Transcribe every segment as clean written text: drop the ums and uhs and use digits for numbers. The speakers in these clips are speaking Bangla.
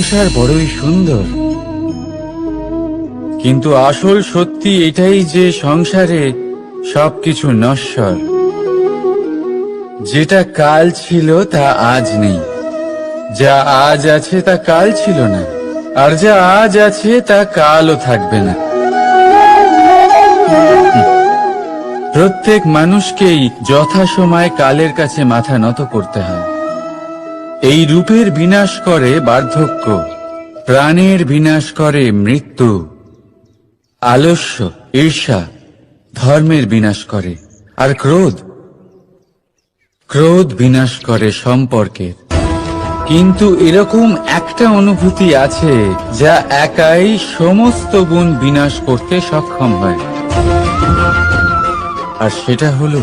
সংসার বড়ই সুন্দর, কিন্তু আসল সত্যি এটাই যে সংসারে সবকিছু নশ্বর। যেটা কাল ছিল তা আজ নেই, যা আজ আছে তা কাল ছিল না, আর যা আজ আছে তা কালও থাকবে না। প্রত্যেক মানুষকেই যথাসময়ে কালের কাছে মাথা নত করতে হয়। এই রূপের বিনাশ করে বার্ধক্য, প্রাণের বিনাশ করে মৃত্যু, আলস্য, ঈর্ষা ধর্মের বিনাশ করে, আর ক্রোধ বিনাশ করে সম্পর্কের। কিন্তু এরকম একটা অনুভূতি আছে যা একাই সমস্ত গুণ বিনাশ করতে সক্ষম হয়, আর সেটা হলো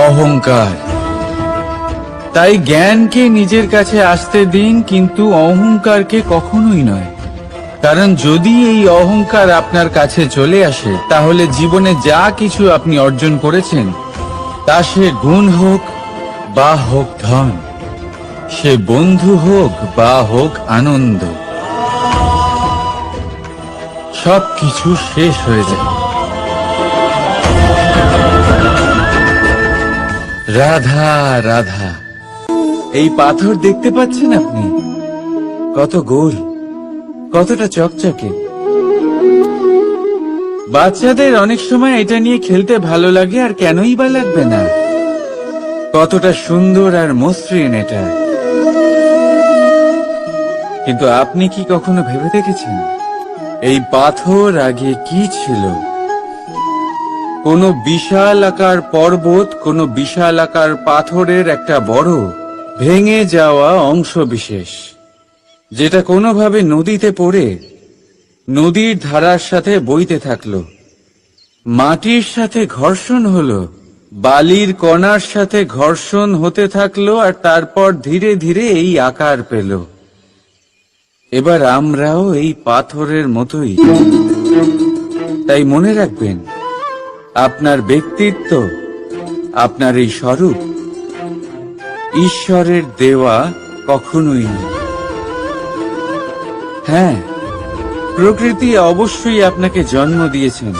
অহংকার। তাই জ্ঞানকে নিজের কাছে আসতে দিন, কিন্তু অহংকারকে কখনোই নয়। কারণ যদি এই অহংকার আপনার কাছে চলে আসে, তাহলে জীবনে যা কিছু আপনি অর্জন করেছেন, তা সে গুণ হোক বা হোক ধন, সে বন্ধু হোক বা হোক আনন্দ, সবকিছু শেষ হয়ে যায়। রাধা রাধা। এই পাথর দেখতে পাচ্ছেন আপনি? কত গোল, কতটা চকচকে। বাচ্চাদের অনেক সময় এটা নিয়ে খেলতে ভালো লাগে, আর কেনই বা লাগবে না। কতটা সুন্দর আর মসৃণ এটা। কিন্তু আপনি কি কখনো ভেবে দেখেছেন এই পাথর আগে কি ছিল? কোন বিশাল আকার পর্বত, কোন বিশাল আকার পাথরের একটা বড় ভেঙে যাওয়া অংশ বিশেষ, যেটা কোনোভাবে নদীতে পড়ে নদীর ধারার সাথে বইতে থাকলো, মাটির সাথে ঘর্ষণ হলো, বালির কণার সাথে ঘর্ষণ হতে থাকলো, আর তারপর ধীরে ধীরে এই আকার পেল। এবার আমরাও এই পাথরের মতোই। তাই মনে রাখবেন, আপনার ব্যক্তিত্ব, আপনার এই স্বরূপ ঈশ্বরের দেওয়া কখনোই নয়। হ্যাঁ, প্রকৃতি অবশ্যই আপনাকে জন্ম দিয়েছেন,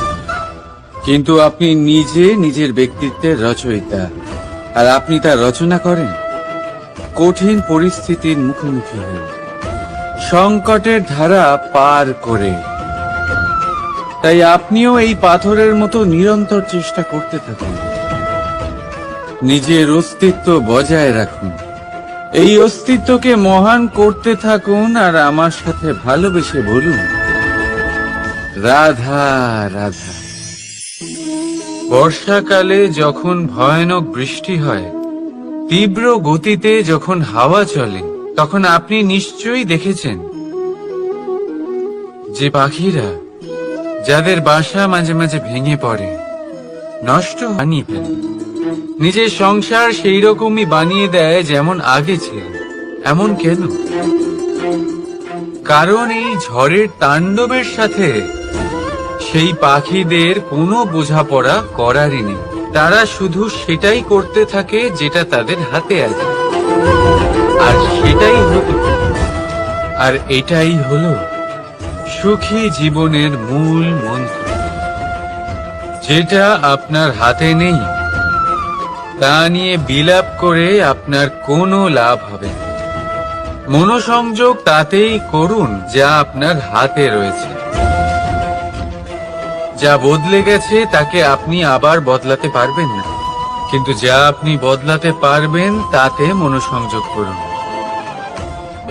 কিন্তু আপনি নিজে নিজের ব্যক্তিত্বের রচয়িতা, আর আপনি তা রচনা করেন কঠিন পরিস্থিতির মুখোমুখি হয়ে, সংকটের ধারা পার করে। তাই আপনিও এই পাথরের মতো নিরন্তর চেষ্টা করতে থাকুন, নিজের অস্তিত্ব বজায় রাখুন, এই অস্তিত্বকে মহান করতে থাকুন, আর আমার সাথে ভালোবেসে বলুন, রাধা রাধা। বর্ষাকালে যখন ভয়ানক বৃষ্টি হয়, তীব্র গতিতে যখন হাওয়া চলে, তখন আপনি নিশ্চয়ই দেখেছেন যে পাখিরা, যাদের বাসা মাঝে মাঝে ভেঙে পড়ে, নষ্ট বানিয়ে ফেলে, নিজের সংসার সেই রকমই বানিয়ে দেয় যেমন আগে ছিল। এমন কেন? কারণ এই ঝড়ের তাণ্ডবের সাথে সেই পাখিদের কোনো বোঝাপড়া করারই নেই। তারা শুধু সেটাই করতে থাকে যেটা তাদের হাতে আছে, আর সেটাই হলো, আর এটাই হলো সুখী জীবনের মূল মন্ত্র। যেটা আপনার হাতে নেই, তা নিয়ে বিলাপ করে আপনার কোনো লাভ হবে না। মনোসংযোগ তাতেই করুন যা আপনার হাতে রয়েছে। যা বদলে গেছে তাকে আপনি আবার বদলাতে পারবেন না, কিন্তু যা আপনি বদলাতে পারবেন তাতে মনোসংযোগ করুন।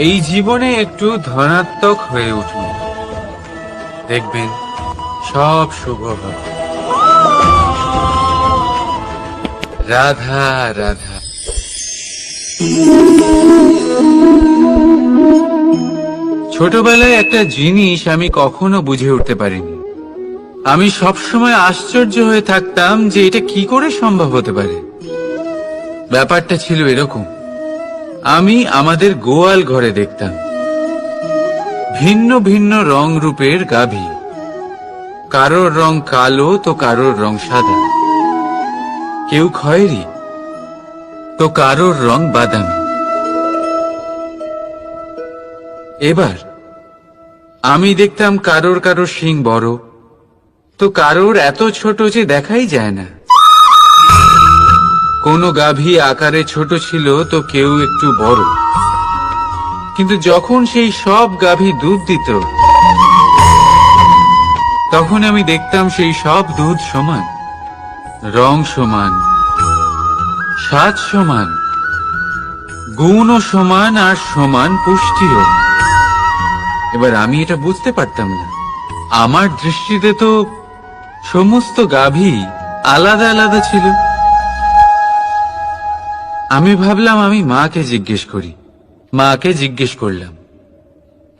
এই জীবনে একটু ধনাত্মক হয়ে উঠুন, দেখবেন সব শুভ হবে। রাধা রাধা। ছোটবেলায় একটা জিনিস আমি কখনো বুঝে উঠতে পারিনি। আমি সবসময় আশ্চর্য হয়ে থাকতাম যে এটা কি করে সম্ভব হতে পারে। ব্যাপারটা ছিল এরকম, আমি আমাদের গোয়াল ঘরে দেখতাম ভিন্ন ভিন্ন রং রূপের গাভী। কারোর রং কালো তো কারোর রং সাদা, কেউ খয়েরি তো কারোর রং বাদামি। এবার আমি দেখতাম কারোর কারোর শিং বড়, তো কারোর এত ছোট যে দেখাই যায় না। কোনো গাভী আকারে ছোট ছিল তো কেউ একটু বড়, কিন্তু যখন সেই সব গাভী দুধ দিত তখন আমি দেখতাম সেই সব দুধ সমান, রং সমান, স্বাদ সমান, গুণও সমান, আর সমান পুষ্টিও। এবার আমি এটা বুঝতে পারতাম না। আমার দৃষ্টিতে তো সমস্ত গাভী আলাদা আলাদা ছিল। আমি ভাবলাম আমি মাকে জিজ্ঞেস করি। মাকে জিজ্ঞেস করলাম।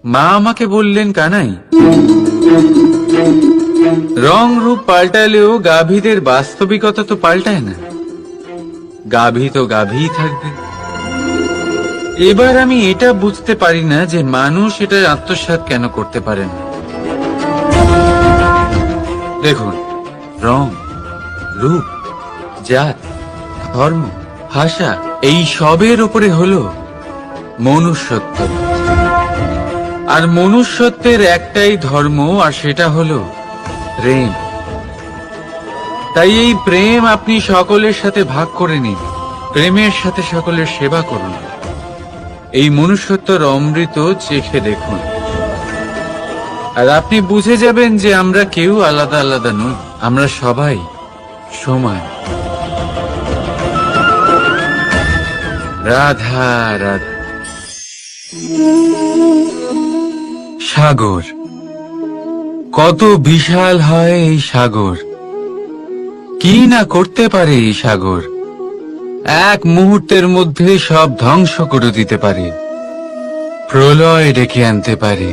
মা আমাকে বললেন, কানাই, রং রূপ পাল্টালেও গাভীদের বাস্তবিকতা তো পাল্টায় না। গাভী তো গাভীই থাকবে। এবার আমি এটা বুঝতে পারি না যে মানুষ এটা আত্মসাৎ কেন করতে পারে না। দেখুন, রং, রূপ, জাত, ধর্ম, ভাষা, এই সবের উপরে হলো মনুষ্যত্ব। আর মনুষ্যত্বের একটাই ধর্ম, আর সেটা হলো প্রেম। তাই এই প্রেম আপনি সকলের সাথে ভাগ করে নিন, প্রেমের সাথে সকলের সেবা করুন। এই মনুষ্যত্বের অমৃত চেখে দেখুন, আর আপনি বুঝে যাবেন যে আমরা কেউ আলাদা আলাদা নই, আমরা সবাই সমান। রাধা রাধা। সাগর, কত বিশাল হয় এই সাগর! কি না করতে পারে এই সাগর! এক মুহূর্তের মধ্যে সব ধ্বংস করে দিতে পারে, প্রলয় ডেকে আনতে পারে,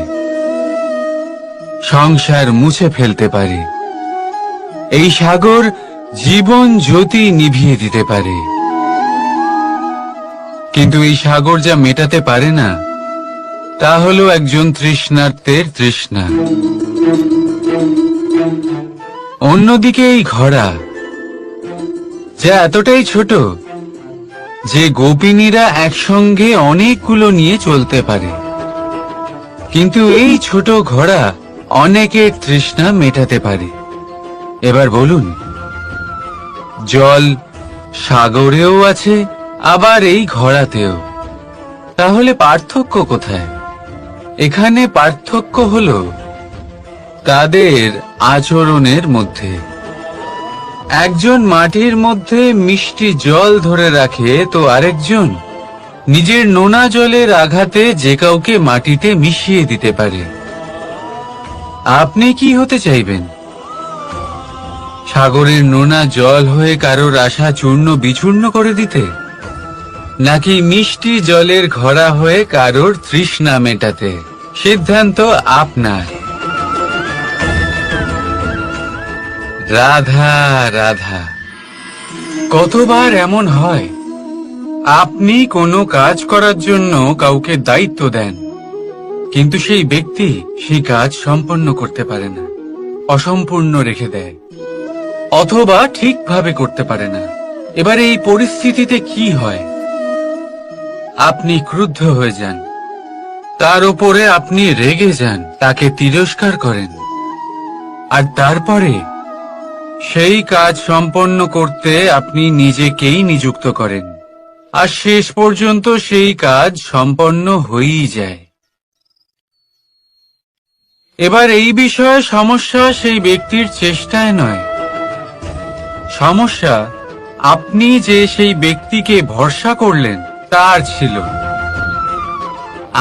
সংসার মুছে ফেলতে পারে। এই সাগর জীবন জ্যোতি নিভিয়ে দিতে পারে। কিন্তু এই সাগর যা মেটাতে পারে না তা হলো একজন তৃষ্ণার্তের তৃষ্ণা। অন্যদিকে এই ঘোড়া, যা এতটাই ছোট যে গোপিনীরা একসঙ্গে অনেকগুলো নিয়ে চলতে পারে, কিন্তু এই ছোট ঘোড়া অনেকের তৃষ্ণা মেটাতে পারে। এবার বলুন, জল সাগরেও আছে, আবার এই ঘোড়াতেও। তাহলে পার্থক্য কোথায়? এখানে পার্থক্য হলো তাদের আচরণের মধ্যে। একজন মাটির মধ্যে মিষ্টি জল ধরে রাখে, তো আরেকজন নিজের নোনা জলের আঘাতে যে কাউকে মাটিতে মিশিয়ে দিতে পারে। আপনি কি হতে চাইবেন? সাগরের নোনা জল হয়ে কারোর আশা চূর্ণ বিচূর্ণ করে দিতে, নাকি মিষ্টি জলের ঘোড়া হয়ে কারোর তৃষ্ণা মেটাতে? সিদ্ধান্ত আপনার। রাধা রাধা। কতবার এমন হয়, আপনি কোনো কাজ করার জন্য কাউকে দায়িত্ব দেন, কিন্তু সেই ব্যক্তি সেই কাজ সম্পন্ন করতে পারে না, অসম্পূর্ণ রেখে দেয়, অথবা ঠিকভাবে করতে পারে না। এবার এই পরিস্থিতিতে কি হয়? আপনি ক্রুদ্ধ হয়ে যান, তার উপরে আপনি রেগে যান, তাকে তিরস্কার করেন, আর তারপরে সেই কাজ সম্পন্ন করতে আপনি নিজেকেই নিযুক্ত করেন, আর শেষ পর্যন্ত সেই কাজ সম্পন্ন হয়েই যায়। এবার এই বিষয়ে সমস্যা সেই ব্যক্তির চেষ্টায় নয়, সমস্যা আপনি যে সেই ব্যক্তিকে ভরসা করলেন তার ছিল।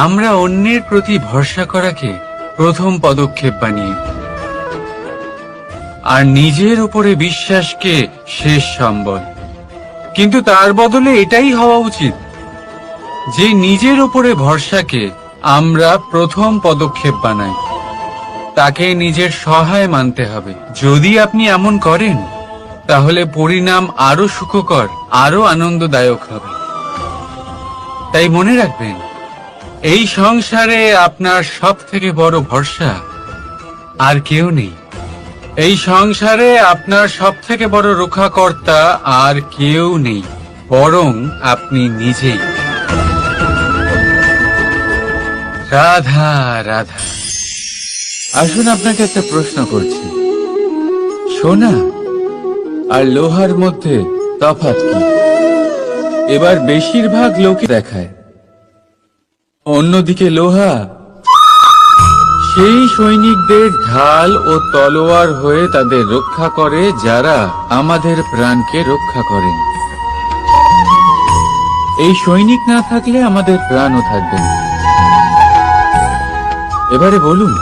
আমরা অন্যের প্রতি ভরসা করাকে প্রথম পদক্ষেপ বানিয়ে, আর নিজের উপরে বিশ্বাসকে শেষ সম্বল। কিন্তু তার বদলে এটাই হওয়া উচিত যে নিজের উপরে ভরসাকে আমরা প্রথম পদক্ষেপ বানাই, তাকে নিজের সহায় মানতে হবে। যদি আপনি এমন করেন তাহলে পরিণাম আরো সুখকর, আরো আনন্দদায়ক হবে। তাই মনে রাখবেন, এই সংসারে আপনার সব থেকে বড় ভরসা আর কেউ নেই। এই সংসারে আপনার সব থেকে বড় রক্ষাকর্তা আর কেউ নেই, বরং আপনি নিজেই। রাধা রাধা, আসুন আপনাকে একটা প্রশ্ন করছি, সোনা আর লোহার মধ্যে তফাৎ কি? এবার বেশিরভাগ লোকে দেখায় অন্যদিকে লোহা সেই সৈনিকদের ঢাল ও তলোয়ার হয়ে তাদের রক্ষা করে যারা আমাদের প্রাণকে রক্ষা করেন। এই সৈনিক না থাকলে আমাদের প্রাণও থাকবে না। এবারে বলুন,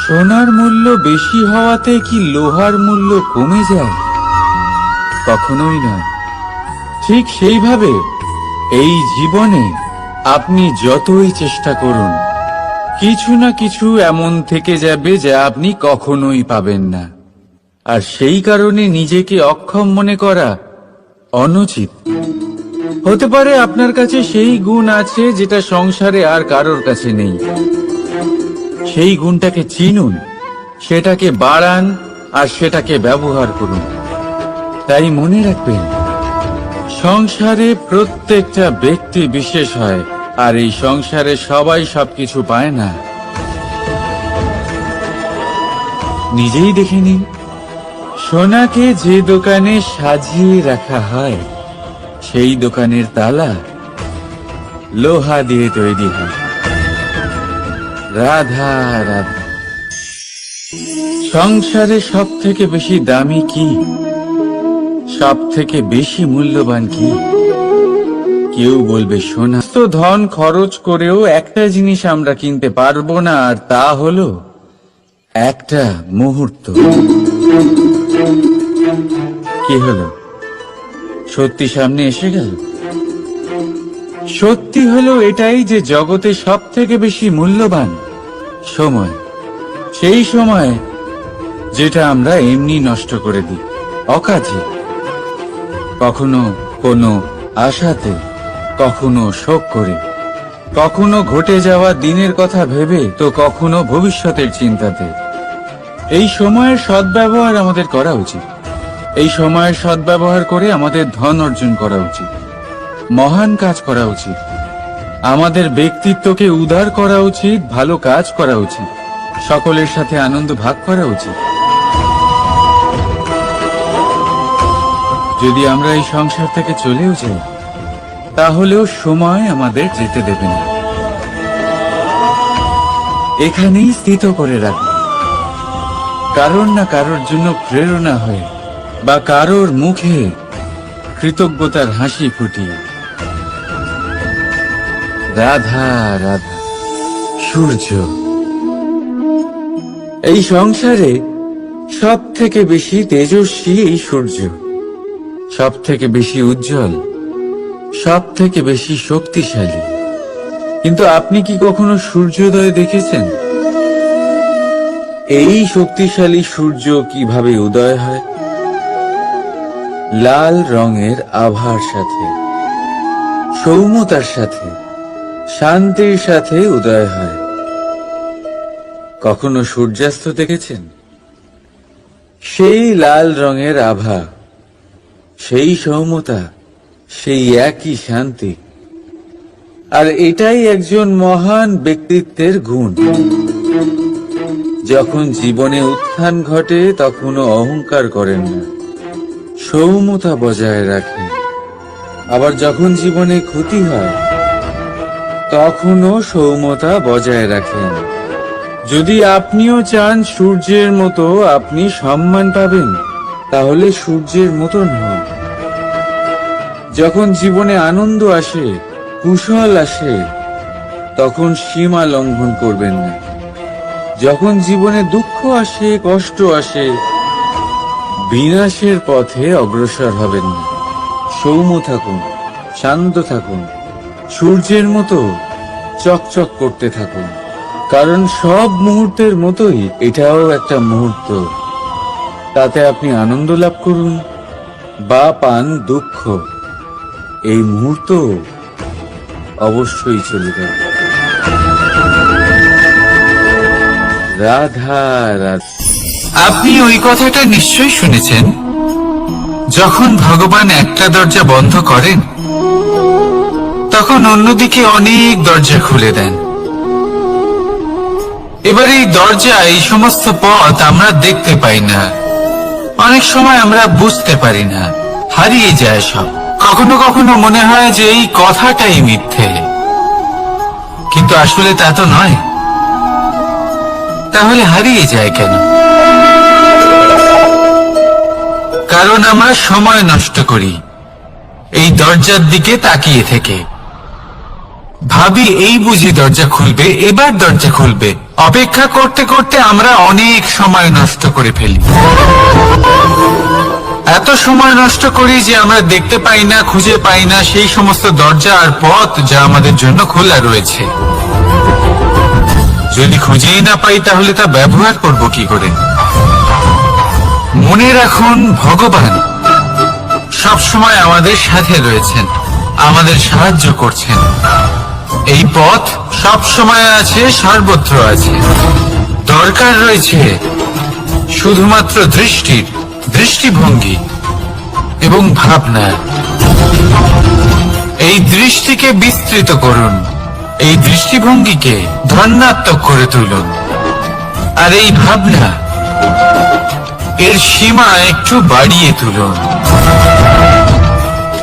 সোনার মূল্য বেশি হওয়াতে কি লোহার মূল্য কমে যায়? কখনোই নয়। ঠিক সেইভাবে এই জীবনে আপনি যতই চেষ্টা করুন, কিছু না কিছু এমন থেকে যাবে যা আপনি কখনোই পাবেন না। আর সেই কারণে নিজেকে অক্ষম মনে করা অনুচিত। হতে পারে আপনার কাছে সেই গুণ আছে যেটা সংসারে আর কারোর কাছে নেই। সেই গুণটাকে চিনুন, সেটাকে বাড়ান আর সেটাকে ব্যবহার করুন। তাই মনে রাখবেন, সংসারে প্রত্যেকটা ব্যক্তি বিশেষ হয়, আর এই সংসারে সবাই সবকিছু পায় না। নিজেই দেখে নিন, সোনাকে যে দোকানে সাজিয়ে রাখা হয় সেই দোকানের তালা লোহা দিয়ে তৈরি হয়। রাধা রাধা। সংসারে সব থেকে বেশি দামি কি, সব থেকে বেশি মূল্যবান কি? কেউ বলবে সোনা। তো ধন খরচ করেও একটা জিনিস আমরা কিনতে পারবো না, আর তা হলো একটা মুহূর্ত। কি হলো? সত্যি সামনে এসে গেল। সত্যি হলো এটাই যে জগতে সব থেকে বেশি মূল্যবান সময়। সেই সময় যেটা আমরা এমনি নষ্ট করে দিই, অকাজে, কখনো কোনো আশাতে, কখনো শোক করে, কখনো ঘটে যাওয়া দিনের কথা ভেবে, তো কখনো ভবিষ্যতের চিন্তাতে। এই সময়ের সদ্ব্যবহার আমাদের করা উচিত। এই সময়ের সদ্ব্যবহার করে আমাদের ধন অর্জন করা উচিত, মহান কাজ করা উচিত, আমাদের ব্যক্তিত্বকে উদার করা উচিত, ভালো কাজ করা উচিত, সকলের সাথে আনন্দ ভাগ করা উচিত। যদি আমরা এই সংসার থেকে চলেও যাই, তাহলেও সময় আমাদের যেতে দেবে না। এখানেই স্থিত করে রাখবে, কারোর না কারোর জন্য প্রেরণা হয়ে, বা কারোর মুখে কৃতজ্ঞতার হাসি ফুটিয়ে। রাধা রাধা। সূর্য। এই সংসারে সব থেকে বেশি তেজস্বী এই সূর্য, সব থেকে বেশি উজ্জ্বল, সব থেকে বেশি শক্তিশালী। কিন্তু আপনি কি কখনো সূর্যোদয় দেখেছেন? এই শক্তিশালী সূর্য কিভাবে উদয় হয়? লাল রঙের আভার সাথে, সৌম্যতার সাথে, শান্তির সাথে উদয় হয়। কখনো সূর্যাস্ত দেখেছেন? সেই লাল রঙের আভা, সেই সৌম্যতা, সেই একই শান্তি। আর এটাই একজন মহান ব্যক্তিত্বের গুণ। যখন জীবনে উত্থান ঘটে তখনও অহংকার করেন না, সৌম্যতা বজায় রাখেন। আবার যখন জীবনে ক্ষতি হয় তখনও সৌম্যতা বজায় রাখেন। যদি আপনিও চান সূর্যের মতো আপনি সম্মান পাবেন, তাহলে সূর্যের মতন হন। যখন জীবনে আনন্দ আসে, কুশল আসে, তখন সীমা লঙ্ঘন করবেন না। যখন জীবনে দুঃখ আসে, কষ্ট আসে, বিনাশের পথে অগ্রসর হবেন না। সৌম্য থাকুন, শান্ত থাকুন, সূর্যের মতো চকচক করতে থাকুন। কারণ সব মুহূর্তের মতোই এটাও একটা মুহূর্ত। তাতে আপনি আনন্দ লাভ করুন বা পান দুঃখ, এই মুহূর্ত অবশ্যই চলে যাবে। রাধা রাধা। আপনি ওই কথাটা নিশ্চয়ই শুনেছেন, যখন ভগবান একটা দরজা বন্ধ করেন তখন অন্যদিকে অনেক দরজা খুলে দেন। এবার এই দরজা, এই সমস্ত পথ আমরা দেখতে পাই না, অনেক সময় আমরা বুঝতে পারি না, হারিয়ে যায় সব। কখনো কখনো মনে হয় যে এই কথাটাই মিথ্যে, কিন্তু আসলে তা তো নয়। তাহলে হারিয়ে যায় কেন? কারণ আমরা সময় নষ্ট করি এই দরজার দিকে তাকিয়ে থেকে। ভাবি এই বুঝি দরজা খুলবে, এবার দরজা খুলবে। অপেক্ষা করতে করতে আমরা অনেক সময় নষ্ট করে ফেলি। এত সময় নষ্ট করি যে আমরা দেখতে পাই না, খুঁজে পাই না সেই সমস্ত দরজা আর পথ যা আমাদের জন্য খোলা রয়েছে। যদি খুঁজেই না পাই তাহলে তা ব্যবহার করব কি করে? মনে রাখুন, ভগবান সবসময় আমাদের সাথে রয়েছেন, আমাদের সাহায্য করছেন। এই পথ সব সময় আছে, সর্বত্র আছে। দরকার রয়েছে শুধুমাত্র দৃষ্টির, দৃষ্টিভঙ্গি এবং ভাবনা। এই দৃষ্টিকে বিস্তৃত করুন, এই দৃষ্টিভঙ্গিকে ধনাত্মক করে তুলুন, আর এই ভাবনা, এর সীমা একটু বাড়িয়ে তুলুন।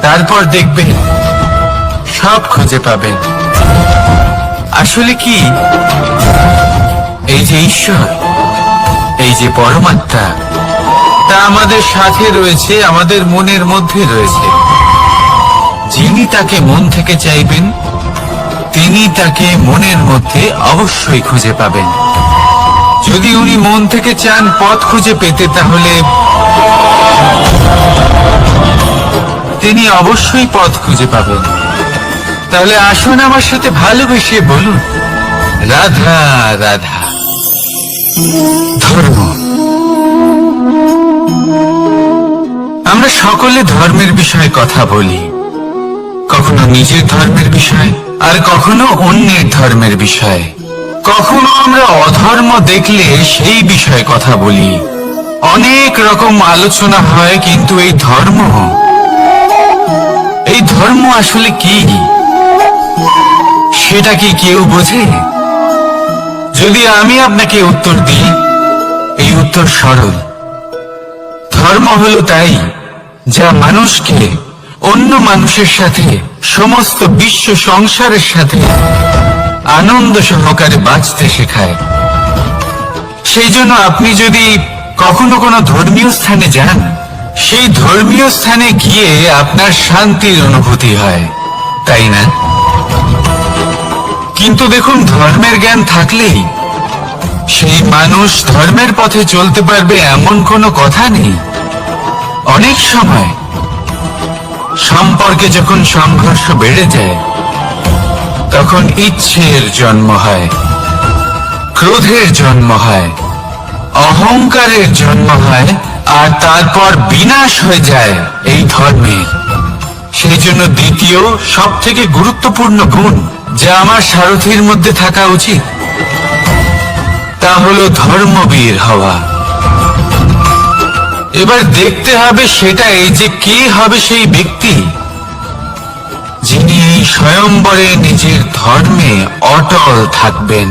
তারপর দেখবেন সব খুঁজে পাবেন। আসলে কি, এই যে ঈশ্বর, এই যে পরমাত্মা, তা আমাদের সাথে রয়েছে, আমাদের মনের মধ্যে রয়েছে। যিনি তাকে মন থেকে চাইবেন, তিনি তাকে মনের মধ্যে অবশ্যই খুঁজে পাবেন। যদি উনি মন থেকে চান পথ খুঁজে পেতে, তাহলে তিনি অবশ্যই পথ খুঁজে পাবেন। তাহলে আসুন আমার সাথে ভালোবেসে বলুন, রাধা রাধা। ধর্ম, আমরা সকলে ধর্মের বিষয়ে কথা বলি, কখনো নিজের ধর্মের বিষয়, আর কখনো অন্যের ধর্মের বিষয়। কখনো আমরা অধর্ম দেখলে সেই বিষয়ে কথা বলি। অনেক রকম আলোচনা হয়, কিন্তু এই ধর্ম আসলে কি, সেটা কি কেউ বোঝে? যদি আমি আপনাকে উত্তর দিই, এই উত্তর সরল। ধর্ম হলো তাই যা মানুষকে অন্য মানুষের সাথে, সমস্ত বিশ্ব সংসারের সাথে আনন্দ সহকারে বাঁচতে শেখায়। সেই জন্য আপনি যদি কখনো কোনো ধর্মীয় স্থানে যান, সেই ধর্মীয় স্থানে গিয়ে আপনার শান্তির অনুভূতি হয়, তাই না? কিন্তু দেখুন, ধর্মের জ্ঞান থাকলেই সেই মানুষ ধর্মের পথে চলতে পারবে এমন কোনো কথা নেই। অনেক সময় সম্পর্কে যখন সংঘর্ষ বেড়ে যায়, তখন ইচ্ছের জন্ম হয়, ক্রোধের জন্ম হয়, অহংকারের জন্ম হয়, আর তারপর বিনাশ হয়ে যায় এই ধর্মের। সেই জন্য দ্বিতীয় সব থেকে গুরুত্বপূর্ণ গুণ যা আমার সারথীর মধ্যে থাকা উচিত, তা হলো ধর্মবীর হওয়া। এবার দেখতে হবে সেটা এই যে কে হবে সেই ব্যক্তি যিনি এই স্বয়ম্বরে নিজের ধর্মে অটল থাকবেন।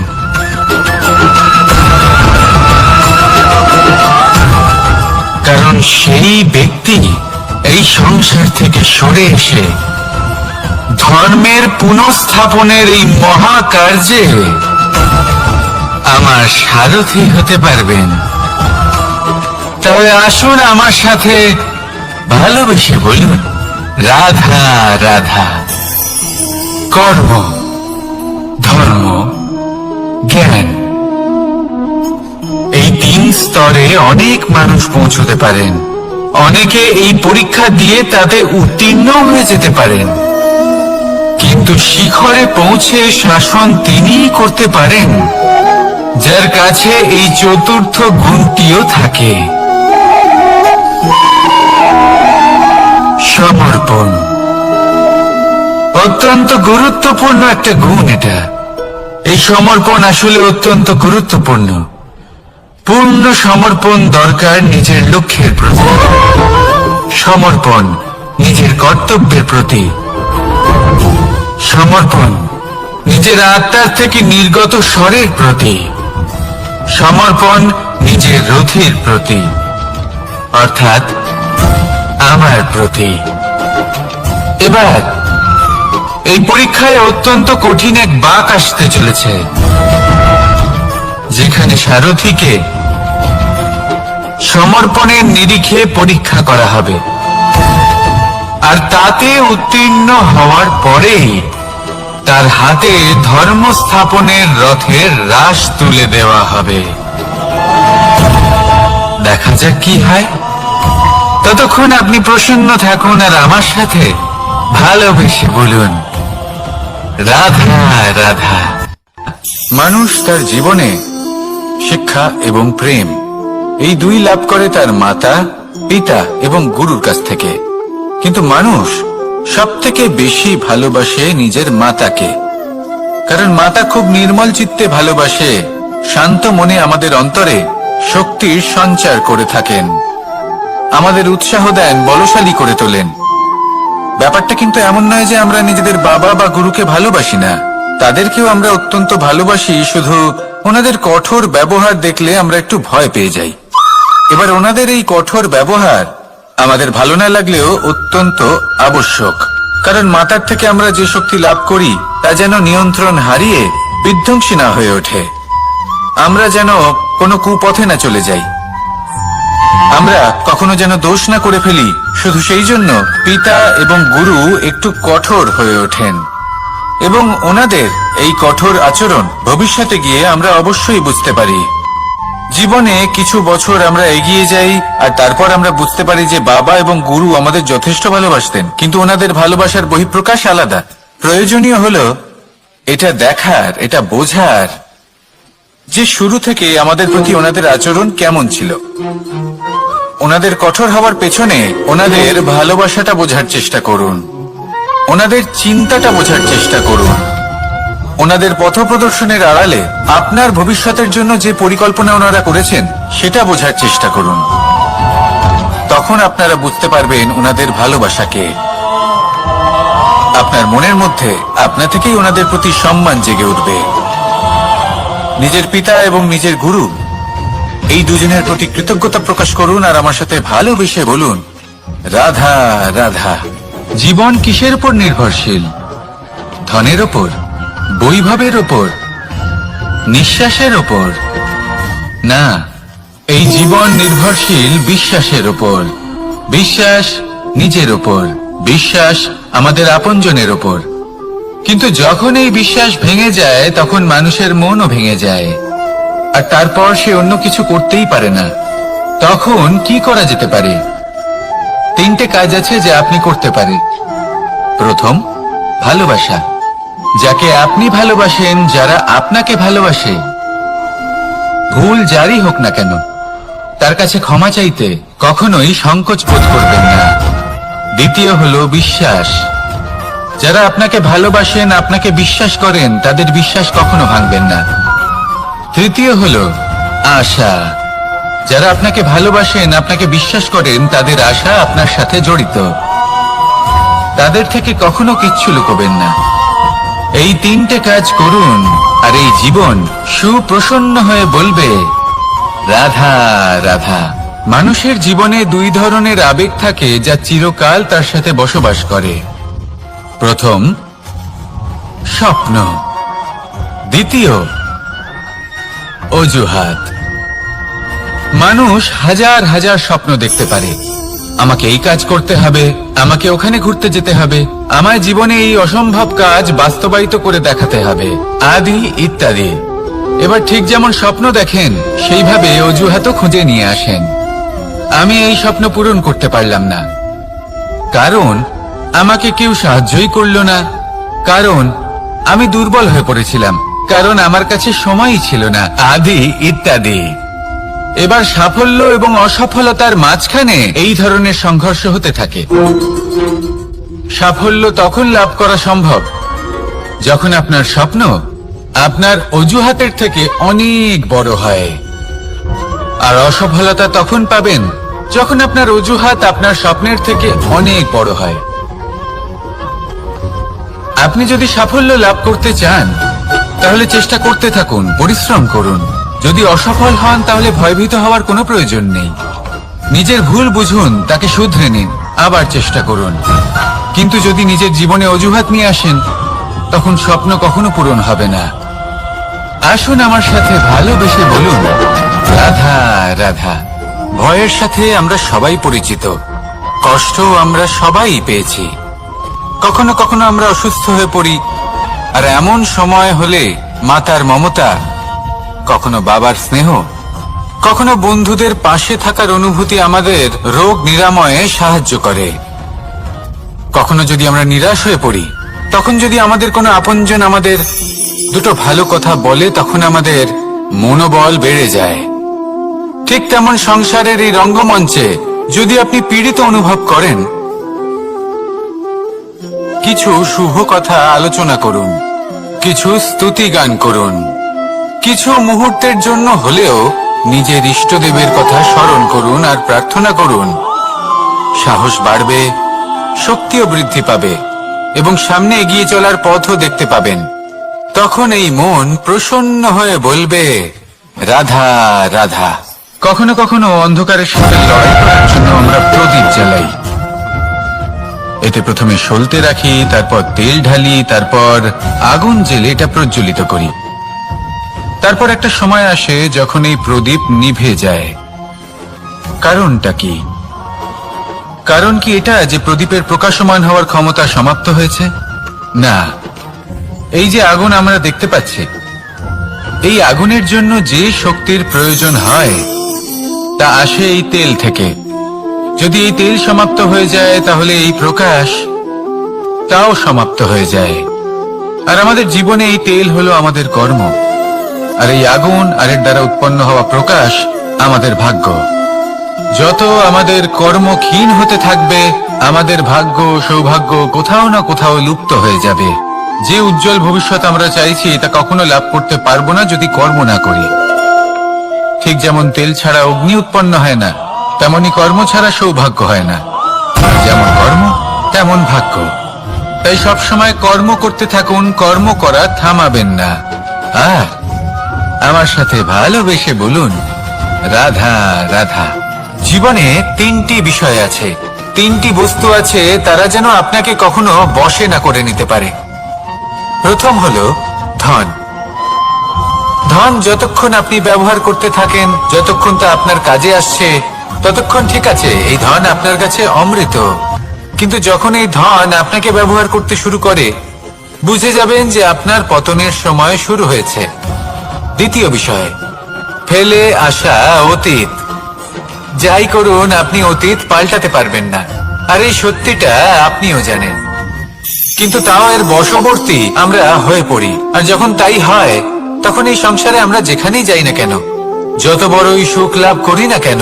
কারণ সেই ব্যক্তি এই সংসার থেকে সরে এসে ধর্মের পুনঃস্থাপনের এই মহাকার্যে আমার সারথি হতে পারবেন। তাহলে আসুন আমার সাথে ভালোবেসে বলুন, রাধা রাধা। কর্ম, ধর্ম, জ্ঞান, এই তিন স্তরে অনেক মানুষ পৌঁছতে পারেন। অনেকে এই পরীক্ষা দিয়ে তাতে উত্তীর্ণ হয়ে যেতে পারেন, কিন্তু শিখরে পৌঁছে শাসন তিনিই করতে পারেন যার কাছে এই চতুর্থ গুণটিও থাকে, সমর্পণ। অত্যন্ত গুরুত্বপূর্ণ একটা গুণ এটা। এই সমর্পণ আসলে অত্যন্ত গুরুত্বপূর্ণ। পূর্ণ সমর্পণ দরকার নিজের লক্ষ্যের প্রতি, সমর্পণ নিজের কর্তব্যের প্রতি, সমর্পণ নিজের আত্মার থেকে নির্গত স্বরের প্রতি, সমর্পণ নিজের রথের প্রতি, অর্থাৎ আমার প্রতি। এবার এই পরীক্ষায় অত্যন্ত কঠিন এক বাঁক আসতে চলেছে, যেখানে সারথীকে সমর্পণের নিরিখে পরীক্ষা করা হবে, আর তাতে উত্তীর্ণ হওয়ার পরেই তার হাতে ধর্ম স্থাপনের রথের রাশ তুলে দেওয়া হবে। দেখা যাক কি হয়। ততক্ষণ আপনি প্রসন্ন থাকুন আর আমার সাথে ভালোবেসে বলুন, রাধা রাধা। মানুষ তার জীবনে শিক্ষা এবং প্রেম এই দুই লাভ করে তার মাতা, পিতা এবং গুরুর কাছ থেকে। কিন্তু মানুষ সব থেকে বেশি ভালোবাসে নিজের মাতাকে, কারণ মাতা খুব নির্মল চিত্তে ভালোবাসে, শান্ত মনে আমাদের অন্তরে শক্তির সঞ্চার করে থাকেন, আমাদের উৎসাহ দেন, বলশালী করে তোলেন। ব্যাপারটা কিন্তু এমন নয় যে আমরা নিজেদের বাবা বা গুরুকে ভালোবাসি না, তাদেরকেও আমরা অত্যন্ত ভালোবাসি, শুধু ওনাদের কঠোর ব্যবহার দেখলে আমরা একটু ভয় পেয়ে যাই। এবার ওনাদের এই কঠোর ব্যবহার আমাদের ভালো না লাগলেও অত্যন্ত আবশ্যক, কারণ মাতার থেকে আমরা যে শক্তি লাভ করি তা যেন নিয়ন্ত্রণ হারিয়ে বিধ্বংসী না হয়ে ওঠে, আমরা যেন কোনো কুপথে না চলে যাই, আমরা কখনো যেন দোষ না করে ফেলি। শুধু সেই জন্য পিতা এবং গুরু একটু কঠোর হয়ে ওঠেন, এবং ওনাদের এই কঠোর আচরণ ভবিষ্যতে গিয়ে আমরা অবশ্যই বুঝতে পারি। জীবনে কিছু বছর আমরা এগিয়ে যাই আর তারপর আমরা বুঝতে পারি যে বাবা এবং গুরু আমাদের যথেষ্ট ভালোবাসতেন, কিন্তু ওনাদের ভালোবাসার বহিঃপ্রকাশ আলাদা। প্রয়োজনীয় হলো এটা দেখার, এটা বোঝার যে শুরু থেকে আমাদের প্রতি ওনাদের আচরণ কেমন ছিল। ওনাদের কঠোর হওয়ার পেছনে ওনাদের ভালোবাসাটা বোঝার চেষ্টা করুন, ওনাদের চিন্তাটা বোঝার চেষ্টা করুন, ওনাদের পথপ্রদর্শনের আড়ালে আপনার ভবিষ্যতের জন্য যে পরিকল্পনা ওনারা করেছেন সেটা বোঝার চেষ্টা করুন। তখন আপনারা বুঝতে পারবেন ওনাদের ভালোবাসাকে। আপনার মনের মধ্যে আপনা থেকেই ওনাদের প্রতি সম্মান জেগে উঠবে। নিজের পিতা এবং নিজের গুরু এই দুজনের প্রতি কৃতজ্ঞতা প্রকাশ করুন আর আমার সাথে ভালোবেসে বলুন, রাধা রাধা। জীবন কিসের উপর নির্ভরশীল? ধনের ওপর, বৈভবের ওপর, নিঃশ্বাসের ওপর? না, এই জীবন নির্ভরশীল বিশ্বাসের ওপর। বিশ্বাস নিজের ওপর, বিশ্বাস আমাদের আপনজনের ওপর। কিন্তু যখন এই বিশ্বাস ভেঙে যায় তখন মানুষের মনও ভেঙে যায়, আর তারপর সে অন্য কিছু করতেই পারে না। তখন কি করা যেতে পারে? তিনটে কাজ আছে যা আপনি করতে পারেন। প্রথম, ভালোবাসা। যাকে আপনি ভালোবাসেন, যারা আপনাকে ভালোবাসে, ভুল যারই হোক না কেন, তার কাছে ক্ষমা চাইতে কখনোই সংকোচ বোধ করবেন না। দ্বিতীয় হলো বিশ্বাস। যারা আপনাকে ভালোবাসেন, আপনাকে বিশ্বাস করেন, তাদের বিশ্বাস কখনো ভাঙবেন না। তৃতীয় হলো আশা। যারা আপনাকে ভালোবাসেন, আপনাকে বিশ্বাস করেন, তাদের আশা আপনার সাথে জড়িত, তাদের থেকে কখনো কিচ্ছু লুকোবেন না। এই তিনটে কাজ করুন আর এই জীবন সুপ্রসন্ন হয়ে বলবে, রাধা রাধা। মানুষের জীবনে দুই ধরনের আবেগ থাকে যা চিরকাল তার সাথে বসবাস করে। প্রথম, স্বপ্ন। দ্বিতীয়, অজুহাত। মানুষ হাজার হাজার স্বপ্ন দেখতে পারে। আমাকে এই কাজ করতে হবে, আমাকে ওখানে ঘুরতে যেতে হবে, আমার জীবনে এই অসম্ভব কাজ বাস্তবায়িত করে দেখাতে হবে, আদি ইত্যাদি। এবার ঠিক যেমন স্বপ্ন দেখেন সেইভাবে অজুহাতও খুঁজে নিয়ে আসেন। আমি এই স্বপ্ন পূরণ করতে পারলাম না, কারণ আমাকে কেউ সাহায্যই করল না, কারণ আমি দুর্বল হয়ে পড়েছিলাম, কারণ আমার কাছে সময়ই ছিল না, আদি ইত্যাদি। এবার সাফল্য এবং অসফলতার মাঝখানে এই ধরনের সংঘর্ষ হতে থাকে। সাফল্য তখন লাভ করা সম্ভব যখন আপনার স্বপ্ন আপনার অজুহাতের থেকে অনেক বড় হয়, আর অসফলতা তখন পাবেন যখন আপনার অজুহাত আপনার স্বপ্নের থেকে অনেক বড় হয়। আপনি যদি সাফল্য লাভ করতে চান তাহলে চেষ্টা করতে থাকুন, পরিশ্রম করুন। যদি অসফল হন তাহলে ভয়ভীত হওয়ার কোনো প্রয়োজন নেই। নিজের ভুল বুঝুন, তাকে শুধরে নিন, আবার চেষ্টা করুন। কিন্তু যদি নিজের জীবনে অজুহাত নিয়ে আসেন, তখন স্বপ্ন কখনো পূরণ হবে না। আসুন আমার সাথে ভালোবেসে বলুন, রাধা রাধা। ভয়ের সাথে আমরা সবাই পরিচিত, কষ্ট আমরা সবাই পেয়েছি। কখনো কখনো আমরা অসুস্থ হয়ে পড়ি, আর এমন সময় হলে মাতার মমতা, কখনো বাবার স্নেহ, কখনো বন্ধুদের পাশে থাকার অনুভূতি আমাদের রোগ নিরাময়ে সাহায্য করে। কখনো যদি আমরা নিরাশ হয়ে পড়ি, তখন যদি আমাদের কোনো আপনজন আমাদের দুটো ভালো কথা বলে, তখন আমাদের মনোবল বেড়ে যায়। ঠিক তেমন সংসারের এই রঙ্গমঞ্চে যদি আপনি পীড়িত অনুভব করেন, কিছু শুভ কথা আলোচনা করুন, কিছু স্তুতি গান করুন, কিছু মুহূর্তের জন্য হলেও নিজের ইষ্টদেবের কথা স্মরণ করুন আর প্রার্থনা করুন। সাহস বাড়বে, শক্তিও বৃদ্ধি পাবে এবং সামনে এগিয়ে চলার পথও দেখতে পাবেন। তখন এই মন প্রসন্ন হয়ে বলবে, রাধা রাধা। কখনো কখনো অন্ধকারের সাথে লড়াই করার জন্য আমরা প্রদীপ জ্বালাই। এতে প্রথমে সলতে রাখি, তারপর তেল ঢালি, তারপর আগুন জেলে এটা প্রজ্বলিত করি। তারপর একটা সময় আসে যখন এই প্রদীপ নিভে যায়। কারণটা কি? কারণ কি এটা যে প্রদীপের প্রকাশমান হওয়ার ক্ষমতা সমাপ্ত হয়েছে? না, এই যে আগুন আমরা দেখতে পাচ্ছি, এই আগুনের জন্য যে শক্তির প্রয়োজন হয় তা আসে এই তেল থেকে। যদি এই তেল সমাপ্ত হয়ে যায়, তাহলে এই প্রকাশ তাও সমাপ্ত হয়ে যায়। আর আমাদের জীবনে এই তেল হলো আমাদের কর্ম, আর এই আগুন আর এর দ্বারা উৎপন্ন হওয়া প্রকাশ আমাদের ভাগ্য। যত আমাদের কর্ম ক্ষীণ হতে থাকবে, আমাদের ভাগ্য সৌভাগ্য কোথাও না কোথাও লুপ্ত হয়ে যাবে। যে উজ্জ্বল ভবিষ্যৎ আমরা চাইছি তা কখনো লাভ করতে পারবো না যদি কর্ম না করি। ঠিক যেমন তেল ছাড়া অগ্নি উৎপন্ন হয় না, তেমনি কর্ম ছাড়া সৌভাগ্য হয় না। যেমন কর্ম তেমন ভাগ্য। তাই সবসময় কর্ম করতে থাকুন, কর্ম করা থামাবেন না। আর আমার সাথে ভালোবেসে বলুন, রাধা রাধা। জীবনে তিনটি বিষয় আছে, তিনটি বস্তু আছে, তারা যেন আপনাকে কখনো বশে না করে নিতে পারে। প্রথম হলো ধন। ধন যতক্ষণ আপনি ব্যবহার করতে থাকেন, যতক্ষণ তা আপনার কাজে আসছে, ততক্ষণ ঠিক আছে, এই ধন আপনার কাছে অমৃত। কিন্তু যখন এই ধন আপনাকে ব্যবহার করতে শুরু করে, বুঝে যাবেন যে আপনার পতনের সময় শুরু হয়েছে। দ্বিতীয় বিষয়, ফেলে আসা অতীত। যাই করুন, আপনি অতীত পাল্টাতে পারবেন না, আর এই সত্যিটা আপনিও জানেন। কিন্তু তাও এর বশবর্তী আমরা হয়ে পড়ি। আর যখন তাই হয়, তখন এই সংসারে আমরা যেখানেই যাই না কেন, যত বড়ই সুখ লাভ করি না কেন,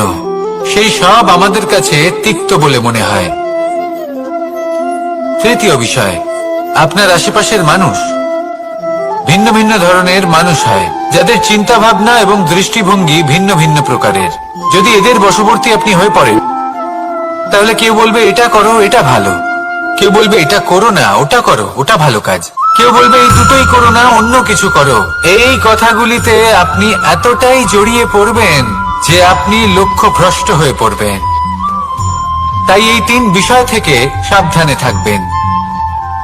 সেই সব আমাদের কাছে তিক্ত বলে মনে হয়। তৃতীয় বিষয়, আপনার আশেপাশের মানুষ ভিন্ন ভিন্ন ধরনের মানুষ হয়, যাদের চিন্তা ভাবনা এবং দৃষ্টিভঙ্গি ভিন্ন ভিন্ন প্রকারের। যদি এদের বশবর্তী আপনি হয়ে পড়েন, তাহলে কেউ বলবে এটা করো, এটা ভালো। কেউ বলবে এটা করো না, ওটা করো, ওটা ভালো কাজ। কেউ বলবে এই দুটোই করো না, অন্য কিছু করো। এই কথাগুলিতে আপনি এতটাই জড়িয়ে পড়বেন যে আপনি লক্ষ্যভ্রষ্ট হয়ে পড়বেন। তাই এই তিন বিষয় থেকে সাবধানে থাকবেন।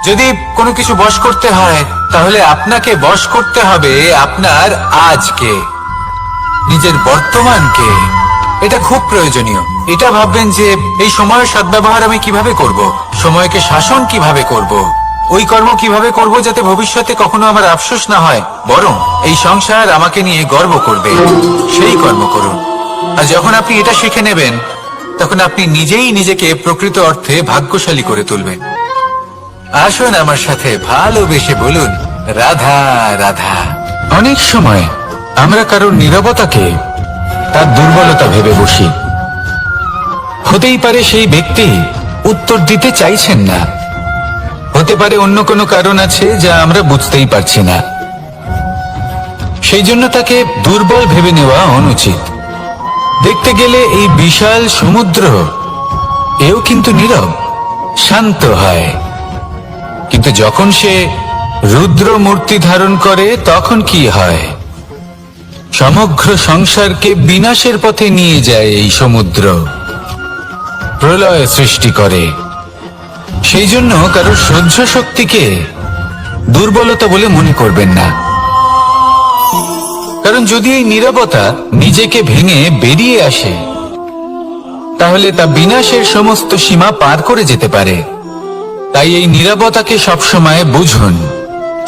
যদি কোনো কিছু বশ করতে হয়, তাহলে আপনাকে বশ করতে হবে আপনার আজকে, নিজের বর্তমানকে। এটা খুব প্রয়োজনীয়। এটা ভাববেন যে এই সময়ের সদ্ব্যবহার আমি কিভাবে করব, সময়কে শাসন কিভাবে করব, ওই কর্ম কিভাবে করব যাতে ভবিষ্যতে কখনো আমার আফসোস না হয়, বরং এই সংসার আমাকে নিয়ে গর্ব করবে, সেই কর্ম করুন। আর যখন আপনি এটা শিখে নেবেন, তখন আপনি নিজেই নিজেকে প্রকৃত অর্থে ভাগ্যশালী করে তুলবেন। আসুন আমার সাথে ভালোবেসে বলুন, রাধা রাধা। অনেক সময় আমরা কারোর নীরবতাকে তার দুর্বলতা ভেবে বসি। হতেই পারে সেই ব্যক্তি উত্তর দিতে চাইছেন না, হতে পারে অন্য কোনো কারণ আছে যা আমরা বুঝতেই পারছি না। সেই জন্য তাকে দুর্বল ভেবে নেওয়া অনুচিত। দেখতে গেলে এই বিশাল সমুদ্র এও কিন্তু নীরব, শান্ত হয়। কিন্তু যখন সে রুদ্র মূর্তি ধারণ করে, তখন কি হয়? সমগ্র সংসারকে বিনাশের পথে নিয়ে যায় এই সমুদ্র, প্রলয় সৃষ্টি করে। সেই জন্য কারো সহ্য শক্তিকে দুর্বলতা বলে মনে করবেন না, কারণ যদি এই নীরবতা নিজেকে ভেঙে বেরিয়ে আসে তাহলে তা বিনাশের সমস্ত সীমা পার করে যেতে পারে। তাই এই নীরবতাকে সবসময় বুঝুন,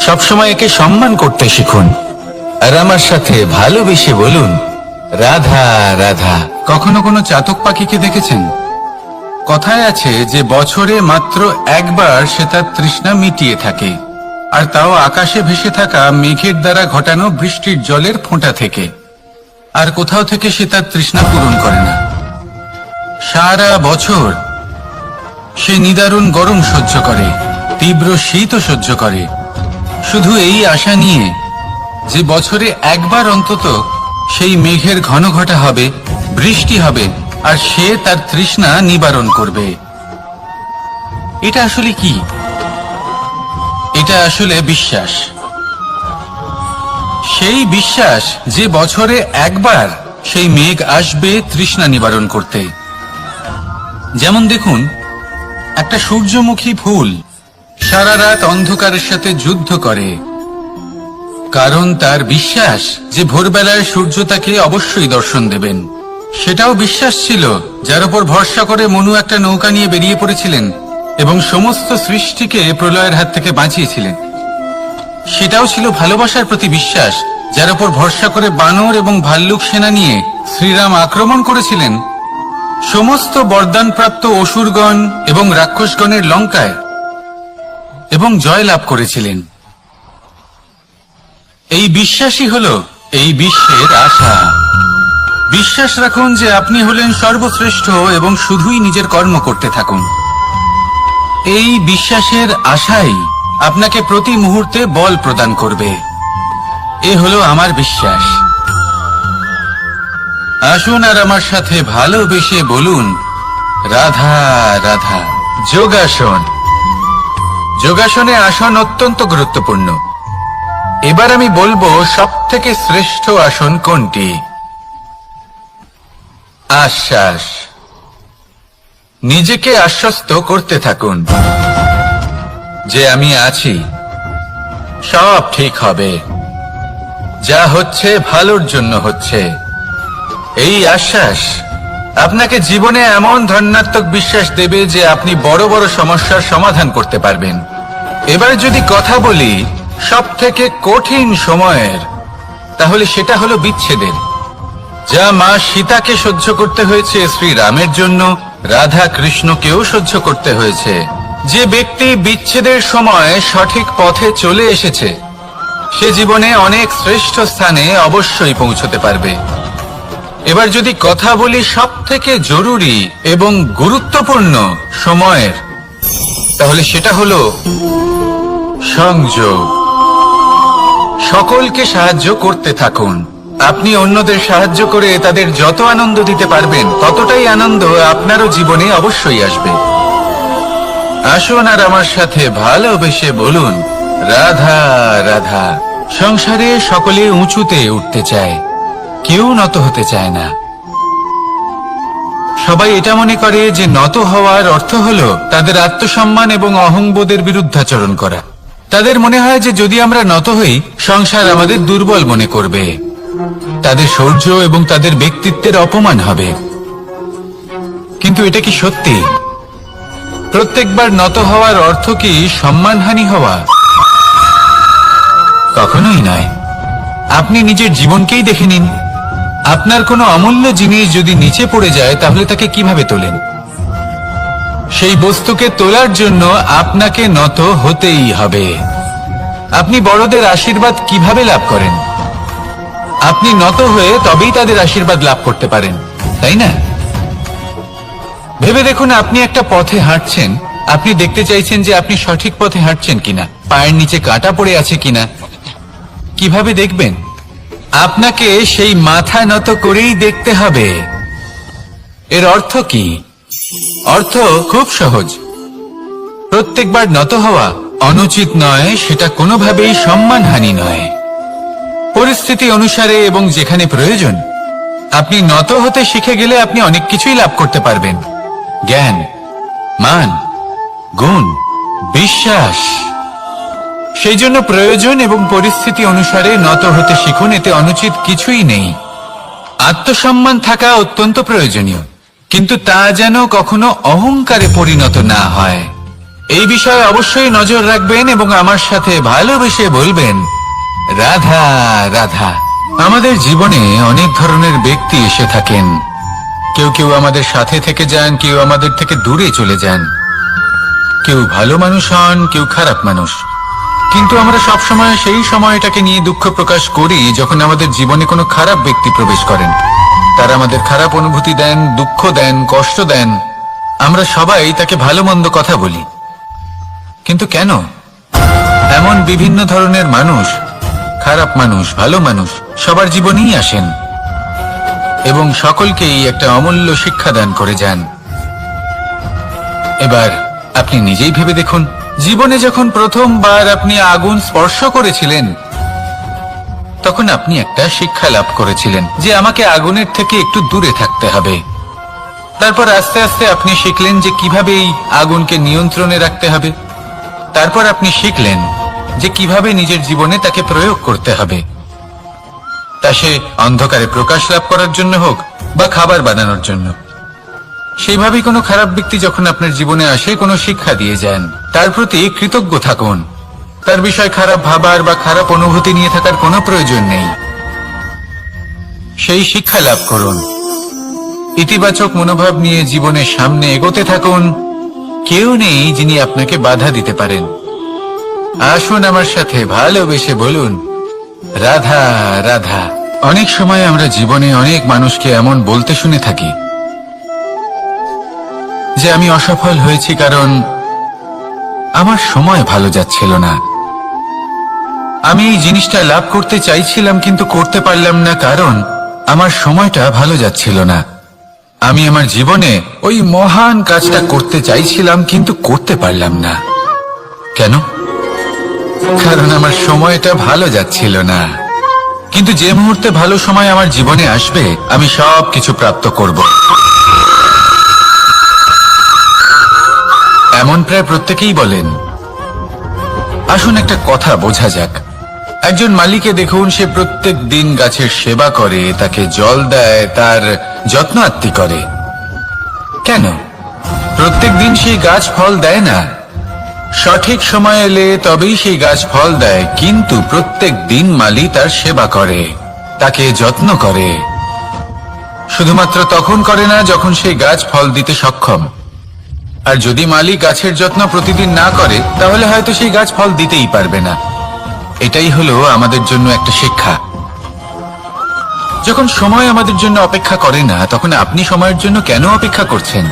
সবসময় একে সম্মান করতে শিখুন, আর আমার সাথে ভালোবেসে বলুন, রাধা রাধা। কখনো কোনো চাতক পাখিকে দেখেছেন? কথায় আছে যে বছরে মাত্র একবার সে তার তৃষ্ণা মিটিয়ে থাকে, আর তাও আকাশে ভেসে থাকা মেঘের দ্বারা ঘটানো বৃষ্টির জলের ফোঁটা থেকে। আর কোথাও থেকে সে তার তৃষ্ণা পূরণ করে না। সারা বছর সে নিদারুণ গরম সহ্য করে, তীব্র শীতও সহ্য করে, শুধু এই আশা নিয়ে যে বছরে একবার অন্তত সেই মেঘের ঘন ঘটা হবে, বৃষ্টি হবে, আর সে তার তৃষ্ণা নিবারণ করবে। এটা আসলে কি? এটা আসলে বিশ্বাস। সেই বিশ্বাস যে বছরে একবার সেই মেঘ আসবে তৃষ্ণা নিবারণ করতে। যেমন দেখুন, একটা সূর্যমুখী ফুল সারা রাত অন্ধকারের সাথে যুদ্ধ করে, কারণ তার বিশ্বাস যে ভোরবেলায় সূর্য তাকে অবশ্যই দর্শন দেবেন। সেটাও বিশ্বাস ছিল যার উপর ভরসা করে মনু একটা নৌকা নিয়ে বেরিয়ে পড়েছিলেন এবং সমস্ত সৃষ্টিকে প্রলয়ের হাত থেকে বাঁচিয়েছিলেন। সেটাও ছিল ভালোবাসার প্রতি বিশ্বাস, যার উপর ভরসা করে বানর এবং ভাল্লুক সেনা নিয়ে শ্রীরাম আক্রমণ করেছিলেন সমস্ত বরদানপ্রাপ্ত অসুরগণ এবং রাক্ষসগণের লঙ্কায় এবং জয় লাভ করেছিলেন। এই বিশ্বাসই হলো এই বিশ্বের আশা। বিশ্বাস রাখুন যে আপনি হলেন সর্বশ্রেষ্ঠ এবং শুধুই নিজের কর্ম করতে থাকুন। এই বিশ্বাসের আশাই আপনাকে প্রতি মুহূর্তে বল প্রদান করবে। এ হলো আমার বিশ্বাস। আসুন আর আমার সাথে ভালোবেসে বলুন, রাধা রাধা। যোগাসন। যোগাসনে আসন অত্যন্ত গুরুত্বপূর্ণ। এবার আমি বলবো সবথেকে শ্রেষ্ঠ আসন কোনটি। আশ্বাস। নিজেকে আশ্বস্ত করতে থাকুন যে আমি আছি, সব ঠিক হবে, যা হচ্ছে ভালোর জন্য হচ্ছে। এই আশ্বাস আপনাকে জীবনে এমন ধনাত্মক বিশ্বাস দেবে যে আপনি বড় বড় সমস্যার সমাধান করতে পারবেন। এবার যদি কথা বলি সব থেকে কঠিন সময়ের, তাহলে সেটা হলো বিচ্ছেদের। যা মা সীতাকে সহ্য করতে হয়েছে শ্রীরামের জন্য, রাধা কৃষ্ণকেও সহ্য করতে হয়েছে। যে ব্যক্তি বিচ্ছেদের সময় সঠিক পথে চলে এসেছে সে জীবনে অনেক শ্রেষ্ঠ স্থানে অবশ্যই পৌঁছতে পারবে। এবার যদি কথা বলি সব থেকে জরুরি এবং গুরুত্বপূর্ণ সময়ের, তাহলে সেটা হলো সংযোগ। সকলকে সাহায্য করতে থাকুন। আপনি অন্যদের সাহায্য করে তাদের যত আনন্দ দিতে পারবেন ততটাই আনন্দ আপনারও জীবনে অবশ্যই আসবে। আসুন আর আমার সাথে ভালোবেসে বলুন, রাধা রাধা। সংসারে সকলে উঁচুতে উঠতে চায়, কেউ নত হতে চায় না। সবাই এটা মনে করে যে নত হওয়ার অর্থ হলো তাদের আত্মসম্মান এবং অহংবোধের বিরুদ্ধাচরণ করা। তাদের মনে হয় যে যদি আমরা নত হই সংসার আমাদের দুর্বল মনে করবে, তাদের শৌর্য এবং তাদের ব্যক্তিত্বের অপমান হবে। কিন্তু এটা কি সত্যি? প্রত্যেকবার নত হওয়ার অর্থ কি সম্মানহানি হওয়া? কখনোই নয়। আপনি নিজের জীবনকেই দেখে নিন। আপনার কোনো অমূল্য জিনিস যদি নিচে পড়ে যায় তাহলে তাকে কিভাবে তোলেন? সেই বস্তুকে তোলার জন্য আপনাকে নত হতেই হবে। আপনি বড়দের আশীর্বাদ কিভাবে লাভ করেন? আপনি নত হয়ে তবেই তাদের আশীর্বাদ লাভ করতে পারেন, তাই না? ভেবে দেখুন, আপনি একটা পথে হাঁটছেন, আপনি দেখতে চাইছেন যে আপনি সঠিক পথে হাঁটছেন কিনা, পায়ের নিচে কাঁটা পড়ে আছে কিনা। কিভাবে দেখবেন? আপনাকে সেই মাথা নত করেই দেখতে হবে। এর অর্থ কি? অর্থ খুব সহজ। প্রত্যেকবার নত হওয়া অনুচিত নয়, সেটা কোনোভাবেই সম্মানহানি নয়। পরিস্থিতি অনুসারে এবং যেখানে প্রয়োজন আপনি নত হতে শিখে গেলে আপনি অনেক কিছুই লাভ করতে পারবেন। জ্ঞান, মান, গুণ, বিশ্বাস। সেই জন্য প্রয়োজন এবং পরিস্থিতি অনুসারে নত হতে শিখুন, এতে অনুচিত কিছুই নেই। আত্মসম্মান থাকা অত্যন্ত প্রয়োজনীয়, কিন্তু তা যেন কখনো অহংকারে পরিণত না হয়। এই বিষয়ে অবশ্যই নজর রাখবেন এবং আমার সাথে ভালোবেসে বলবেন, রাধা রাধা। আমাদের জীবনে অনেক ধরনের ব্যক্তি এসে থাকেন। কেউ কেউ আমাদের সাথে থেকে যান, কেউ আমাদের থেকে দূরে চলে যান। কেউ ভালো মানুষ হন, কেউ খারাপ মানুষ। কিন্তু আমরা সবসময় সেই সময়টাকে নিয়ে দুঃখ প্রকাশ করি যখন আমাদের জীবনে কোনো খারাপ ব্যক্তি প্রবেশ করেন। তারা আমাদের খারাপ অনুভূতি দেন, দুঃখ দেন, কষ্ট দেন। আমরা সবাই তাকে ভালো মন্দ কথা বলি। কিন্তু কেন? এমন বিভিন্ন ধরনের মানুষ, খারাপ মানুষ, ভালো মানুষ সবার জীবনেই আসেন এবং সকলকেই একটা অমূল্য শিক্ষা দান করে যান। এবার আপনি নিজেই ভেবে দেখুন, জীবনে যখন প্রথমবার আপনি আগুন স্পর্শ করেছিলেন তখন আপনি একটা শিক্ষা লাভ করেছিলেন যে আমাকে আগুনের থেকে একটু দূরে থাকতে হবে। তারপর আস্তে আস্তে আপনি শিখলেন যে কিভাবে এই আগুনকে নিয়ন্ত্রণে রাখতে হবে। তারপর আপনি শিখলেন যে কিভাবে নিজের জীবনে তাকে প্রয়োগ করতে হবে, তা সে অন্ধকারে প্রকাশ লাভ করার জন্য হোক বা খাবার বানানোর জন্য। সেইভাবেই কোনো খারাপ ব্যক্তি যখন আপনার জীবনে আসে কোনো শিক্ষা দিয়ে যান, তার প্রতি কৃতজ্ঞ থাকুন। তার বিষয় খারাপ ভাবার বা খারাপ অনুভূতি নিয়ে থাকার কোনো প্রয়োজন নেই। সেই শিক্ষা লাভ করুন, ইতিবাচক মনোভাব নিয়ে জীবনের সামনে এগোতে থাকুন। কেউ নেই যিনি আপনাকে বাধা দিতে পারেন। আসুন আমার সাথে ভালোবেসে বলুন, রাধা রাধা। অনেক সময় আমরা জীবনে অনেক মানুষকে এমন বলতে শুনে থাকি যে আমি অসফল হয়েছি কারণ আমার সময় ভালো যাচ্ছিল না। আমি এই জিনিসটা লাভ করতে চাইছিলাম কিন্তু করতে পারলাম না কারণ আমার সময়টা ভালো যাচ্ছিল না। আমি আমার জীবনে ওই মহান কাজটা করতে চাইছিলাম কিন্তু করতে পারলাম না। কেন? কারণ আমার সময়টা ভালো যাচ্ছিল না। কিন্তু যে মুহূর্তে ভালো সময় আমার জীবনে আসবে আমি সব কিছু প্রাপ্ত করব। এমন প্রায় প্রত্যেকেই বলেন। আসুন একটা কথা বোঝা যাক। একজন মালিকে দেখুন, সে প্রত্যেক দিন গাছের সেবা করে, তাকে জল দেয়, তার যত্ন আত্তি করে। কেন? প্রত্যেক দিন সেই গাছ ফল দেয় না। সঠিক সময় এলে তবেই সেই গাছ ফল দেয়, কিন্তু প্রত্যেক দিন মালি তার সেবা করে, তাকে যত্ন করে। শুধুমাত্র তখন করে না যখন সেই গাছ ফল দিতে সক্ষম। আর যদি মালি গাছের যত্ন প্রতিদিন না করে তাহলে হয়তো সেই গাছ ফল দিতেই পারবে না। এটাই হলো আমাদের জন্য একটা শিক্ষা। যখন সময় আমাদের জন্য অপেক্ষা করে না তখন আপনি সময়ের জন্য কেন অপেক্ষা করছেন?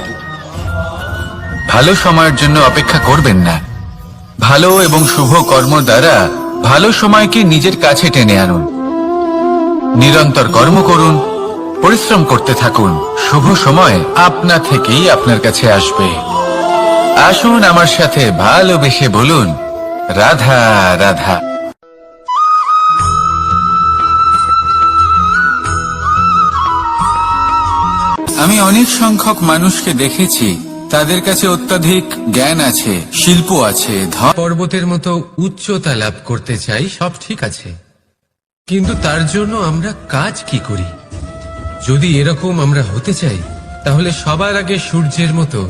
ভালো সময়ের জন্য অপেক্ষা করবেন না। ভালো এবং শুভ কর্ম দ্বারা ভালো সময়কে নিজের কাছে টেনে আনুন। নিরন্তর কর্ম করুন, পরিশ্রম করতে থাকুন। শুভ সময় আপনা থেকেই আপনার কাছে আসবে। আসুন আমার সাথে ভালোবেসে বলুন, রাধা রাধা। আমি অনেক সংখ্যক মানুষকে দেখেছি, তাদের কাছে অত্যাধিক জ্ঞান আছে, শিল্প আছে, পর্বতের মতো উচ্চতা লাভ করতে চাই, সব ঠিক আছে, কিন্তু তার জন্য আমরা কাজ কি করি? যদি এরকম আমরা হতে চাই তাহলে সবার আগে সূর্যের মতো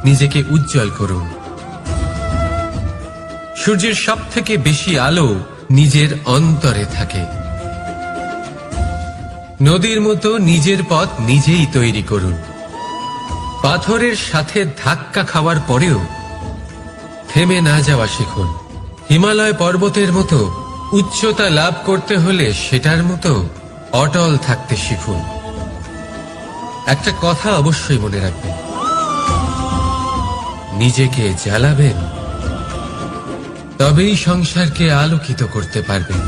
নিজেকে উজ্জ্বল করুন। সূর্যের সব থেকে বেশি আলো নিজের অন্তরে থাকে। নদীর মতো নিজের পথ নিজেই তৈরি করুন। পাথরের সাথে ধাক্কা খাওয়ার পরেও থেমে না যাওয়া শিখুন। হিমালয় পর্বতের মতো উচ্চতা লাভ করতে হলে সেটার মতো অটল থাকতে শিখুন। একটা কথা অবশ্যই মনে রাখবেন, নিজেকে জ্বালাবেন তবেই সংসারকে আলোকিত করতে পারবেন।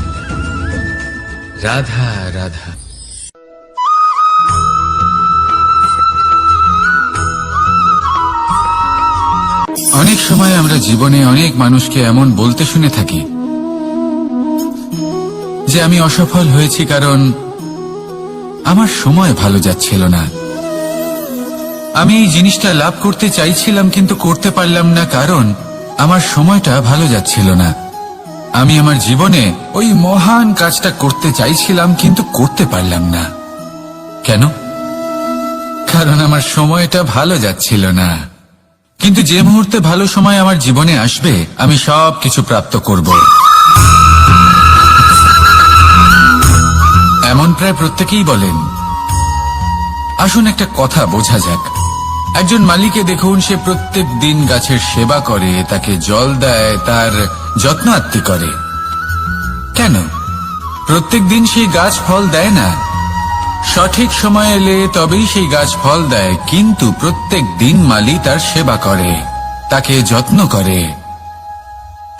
রাধা রাধা। অনেক সময় আমরা জীবনে অনেক মানুষকে এমন বলতে শুনে থাকি যে আমি অসফল হয়েছি কারণ আমার সময় ভালো যাচ্ছিল না। আমি এই জিনিসটা লাভ করতে চাইছিলাম কিন্তু করতে পারলাম না কারণ আমার সময়টা ভালো যাচ্ছিল না। আমি আমার জীবনে ওই মহান কাজটা করতে চাইছিলাম কিন্তু করতে পারলাম না। কেন? কারণ আমার সময়টা ভালো যাচ্ছিল না। কিন্তু যে মুহূর্তে ভালো সময় আমার জীবনে আসবে আমি সব কিছু প্রাপ্ত করব। এমন প্রায় প্রত্যেকেই বলেন। আসুন একটা কথা বোঝা যাক। একজন মালিকে দেখুন, সে প্রত্যেক দিন গাছের সেবা করে, তাকে জল দেয়, তার যত্ন আত্তি করে। কেন? প্রত্যেক দিন সেই গাছ ফল দেয় না। সঠিক সময় এলে তবেই সেই গাছ ফল দেয়, কিন্তু প্রত্যেক দিন মালি তার সেবা করে, তাকে যত্ন করে।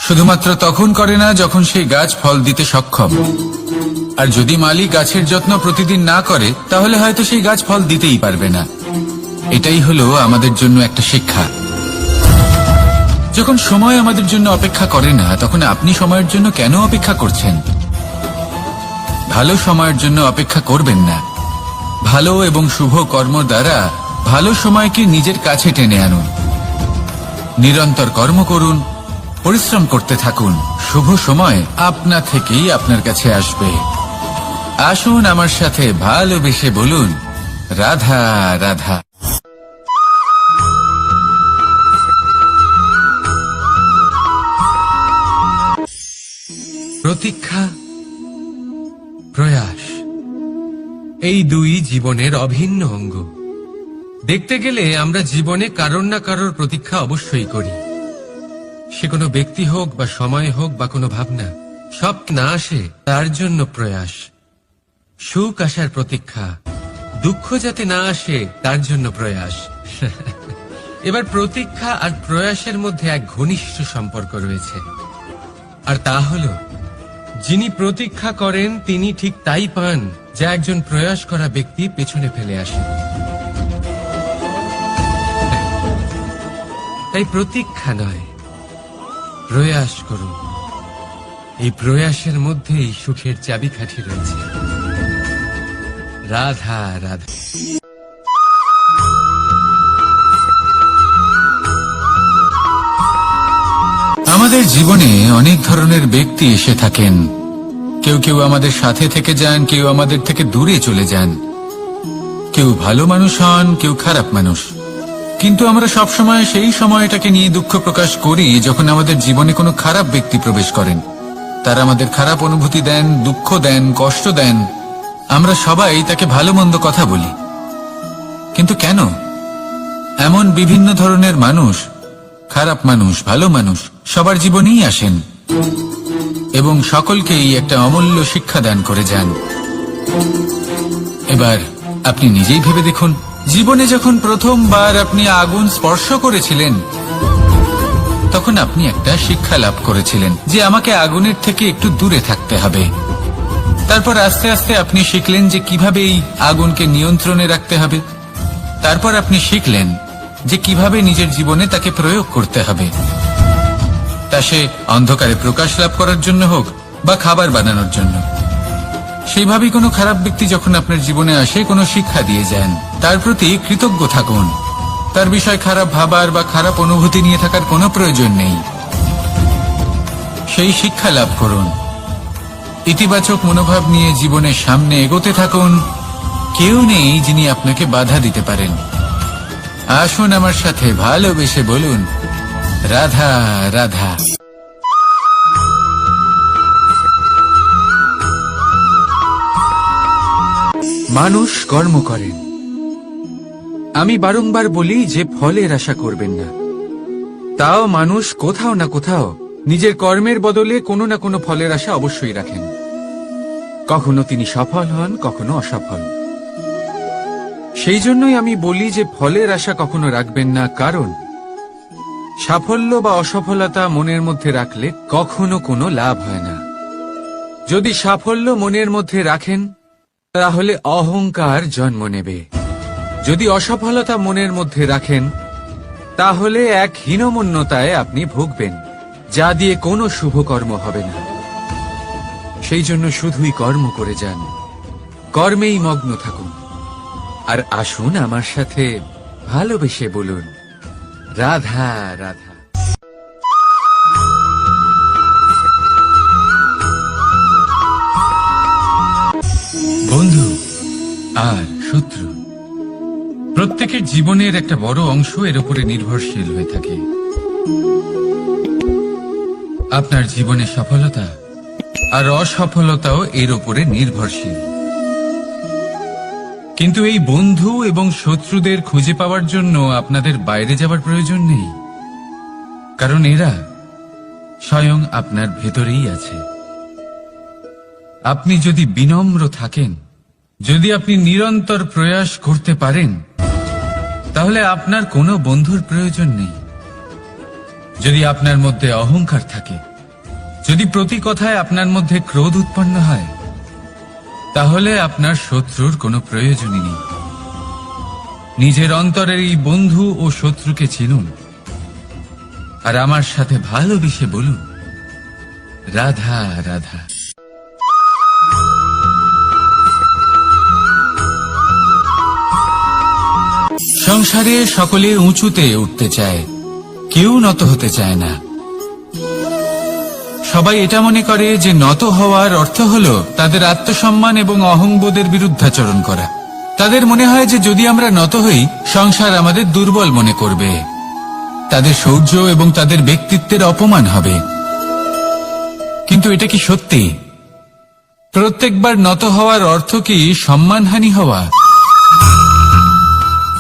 শুধুমাত্র তখন করে না যখন সেই গাছ ফল দিতে সক্ষম। আর যদি মালি গাছের যত্ন প্রতিদিন না করে তাহলে হয়তো সেই গাছ ফল দিতেই পারবে না। এটাই হলো আমাদের জন্য একটা শিক্ষা। যখন সময় আমাদের জন্য অপেক্ষা করে না তখন আপনি সময়ের জন্য কেন অপেক্ষা করছেন? ভালো সময়ের জন্য অপেক্ষা করবেন না। ভালো এবং শুভ কর্ম দ্বারা ভালো সময়কে নিজের কাছে টেনে আনুন। নিরন্তর কর্ম করুন, পরিশ্রম করতে থাকুন। শুভ সময় আপনা থেকেই আপনার কাছে আসবে। আসুন আমার সাথে ভালোবেসে বলুন, রাধা রাধা। প্রতীক্ষা, প্রয়াস, এই দুই জীবনের অভিন্ন অঙ্গ। দেখতে গেলে আমরা জীবনে কারোর না কারোর প্রতীক্ষা অবশ্যই করি। সে কোনো ব্যক্তি হোক বা সময় হোক বা কোনো ভাবনা, সব না আসে তার জন্য প্রয়াস। সুখ আসার প্রতীক্ষা, দুঃখ যাতে না আসে তার জন্য প্রয়াস। এবার প্রতীক্ষা আর প্রয়াসের মধ্যে এক ঘনিষ্ঠ সম্পর্ক রয়েছে, আর তা হলো যিনি প্রতীক্ষা করেন তিনি ঠিক তাই পান যা একজন প্রয়াস করা ব্যক্তি পেছনে ফেলে আসে। তাই প্রতীক্ষা নয়, প্রয়াস করুন। এই প্রয়াসের মধ্যেই সুখের চাবিকাঠি রয়েছে। রাধা রাধা। আমাদের জীবনে অনেক ধরনের ব্যক্তি এসে থাকেন। কেউ কেউ আমাদের সাথে থেকে যান, কেউ আমাদের থেকে দূরে চলে যান। কেউ ভালো মানুষ হন, কেউ খারাপ মানুষ। কিন্তু আমরা সবসময় সেই সময়টাকে নিয়ে দুঃখ প্রকাশ করি যখন আমাদের জীবনে কোনো খারাপ ব্যক্তি প্রবেশ করেন। তারা আমাদের খারাপ অনুভূতি দেন, দুঃখ দেন, কষ্ট দেন। আমরা সবাই তাকে ভালো মন্দ কথা বলি। কিন্তু কেন? এমন বিভিন্ন ধরনের মানুষ, খারাপ মানুষ, ভালো মানুষ সবার জীবনেই আসেন এবং সকলকেই একটা অমূল্য শিক্ষা দান করে যান। এবার আপনি নিজেই ভেবে দেখুন, জীবনে যখন প্রথমবার আপনি আগুন স্পর্শ করেছিলেন তখন আপনি একটা শিক্ষা লাভ করেছিলেন যে আমাকে আগুনের থেকে একটু দূরে থাকতে হবে। তারপর আস্তে আস্তে আপনি শিখলেন যে কিভাবে এই আগুনকে নিয়ন্ত্রণে রাখতে হবে। তারপর আপনি শিখলেন যে কিভাবে নিজের জীবনে তাকে প্রয়োগ করতে হবে, তা সে অন্ধকারে প্রকাশ লাভ করার জন্য হোক বা খাবার বানানোর জন্য। সেইভাবেই কোনো খারাপ ব্যক্তি যখন আপনার জীবনে আসে কোনো শিক্ষা দিয়ে যান, তার প্রতি কৃতজ্ঞ থাকুন। তার বিষয় খারাপ ভাবার বা খারাপ অনুভূতি নিয়ে থাকার কোনো প্রয়োজন নেই। সেই শিক্ষা লাভ করুন, ইতিবাচক মনোভাব নিয়ে জীবনের সামনে এগোতে থাকুন। কেউ নেই যিনি আপনাকে বাধা দিতে পারেন। আসুন আমার সাথে ভালোবেসে বলুন, রাধা রাধা। মানুষ কর্ম করেন। আমি বারংবার বলি যে ফলের আশা করবেন না। তাও মানুষ কোথাও না কোথাও নিজের কর্মের বদলে কোনো না কোনো ফলের আশা অবশ্যই রাখেন। কখনো তিনি সফল হন, কখনো অসফল। সেই জন্যই আমি বলি যে ফলের আশা কখনো রাখবেন না, কারণ সাফল্য বা অসফলতা মনের মধ্যে রাখলে কখনো কোনো লাভ হয় না। যদি সাফল্য মনের মধ্যে রাখেন তাহলে অহংকার জন্ম নেবে। যদি অসফলতা মনের মধ্যে রাখেন তাহলে এক হীনমন্যতায় আপনি ভুগবেন, যা দিয়ে কোনো শুভকর্ম হবে না। সেই জন্য শুধুই কর্ম করে যান, কর্মেই মগ্ন থাকুন। আর আসুন আমার সাথে ভালোবেসে বলুন, রাধা রাধা। বন্ধু আর শত্রু, প্রত্যেকের জীবনের একটা বড় অংশ এর উপরে নির্ভরশীল হয়ে থাকে। আপনার জীবনের সফলতা আর অসফলতাও এর উপরে নির্ভরশীল। কিন্তু এই বন্ধু এবং শত্রুদের খুঁজে পাওয়ার জন্য আপনাদের বাইরে যাওয়ার প্রয়োজন নেই, কারণ এরা স্বয়ং আপনার ভেতরেই আছে। আপনি যদি বিনম্র থাকেন, যদি আপনি নিরন্তর প্রয়াস করতে পারেন, তাহলে আপনার কোনো বন্ধুর প্রয়োজন নেই। যদি আপনার মধ্যে অহংকার থাকে, যদি প্রতি কথায় আপনার মধ্যে ক্রোধ উৎপন্ন হয়, তাহলে আপনার শত্রুর কোনো প্রয়োজনই নেই। নিজের অন্তরের এই বন্ধু ও শত্রুকে চিনুন, আর আমার সাথে ভালোবেসে বলুন, রাধা রাধা। সংসারে সকলে উঁচুতে উঠতে চায়, কেউ নত হতে চায় না। সবাই এটা মনে করে যে নত হওয়ার অর্থ হলো তাদের আত্মসম্মান এবং অহংবোধের বিরুদ্ধাচরণ করা। তাদের মনে হয় যে যদি আমরা নত হই, সংসার আমাদের দুর্বল মনে করবে, তাদের শৌর্য এবং তাদের ব্যক্তিত্বের অপমান হবে। কিন্তু এটা কি সত্যি? প্রত্যেকবার নত হওয়ার অর্থ কি সম্মানহানি হওয়া?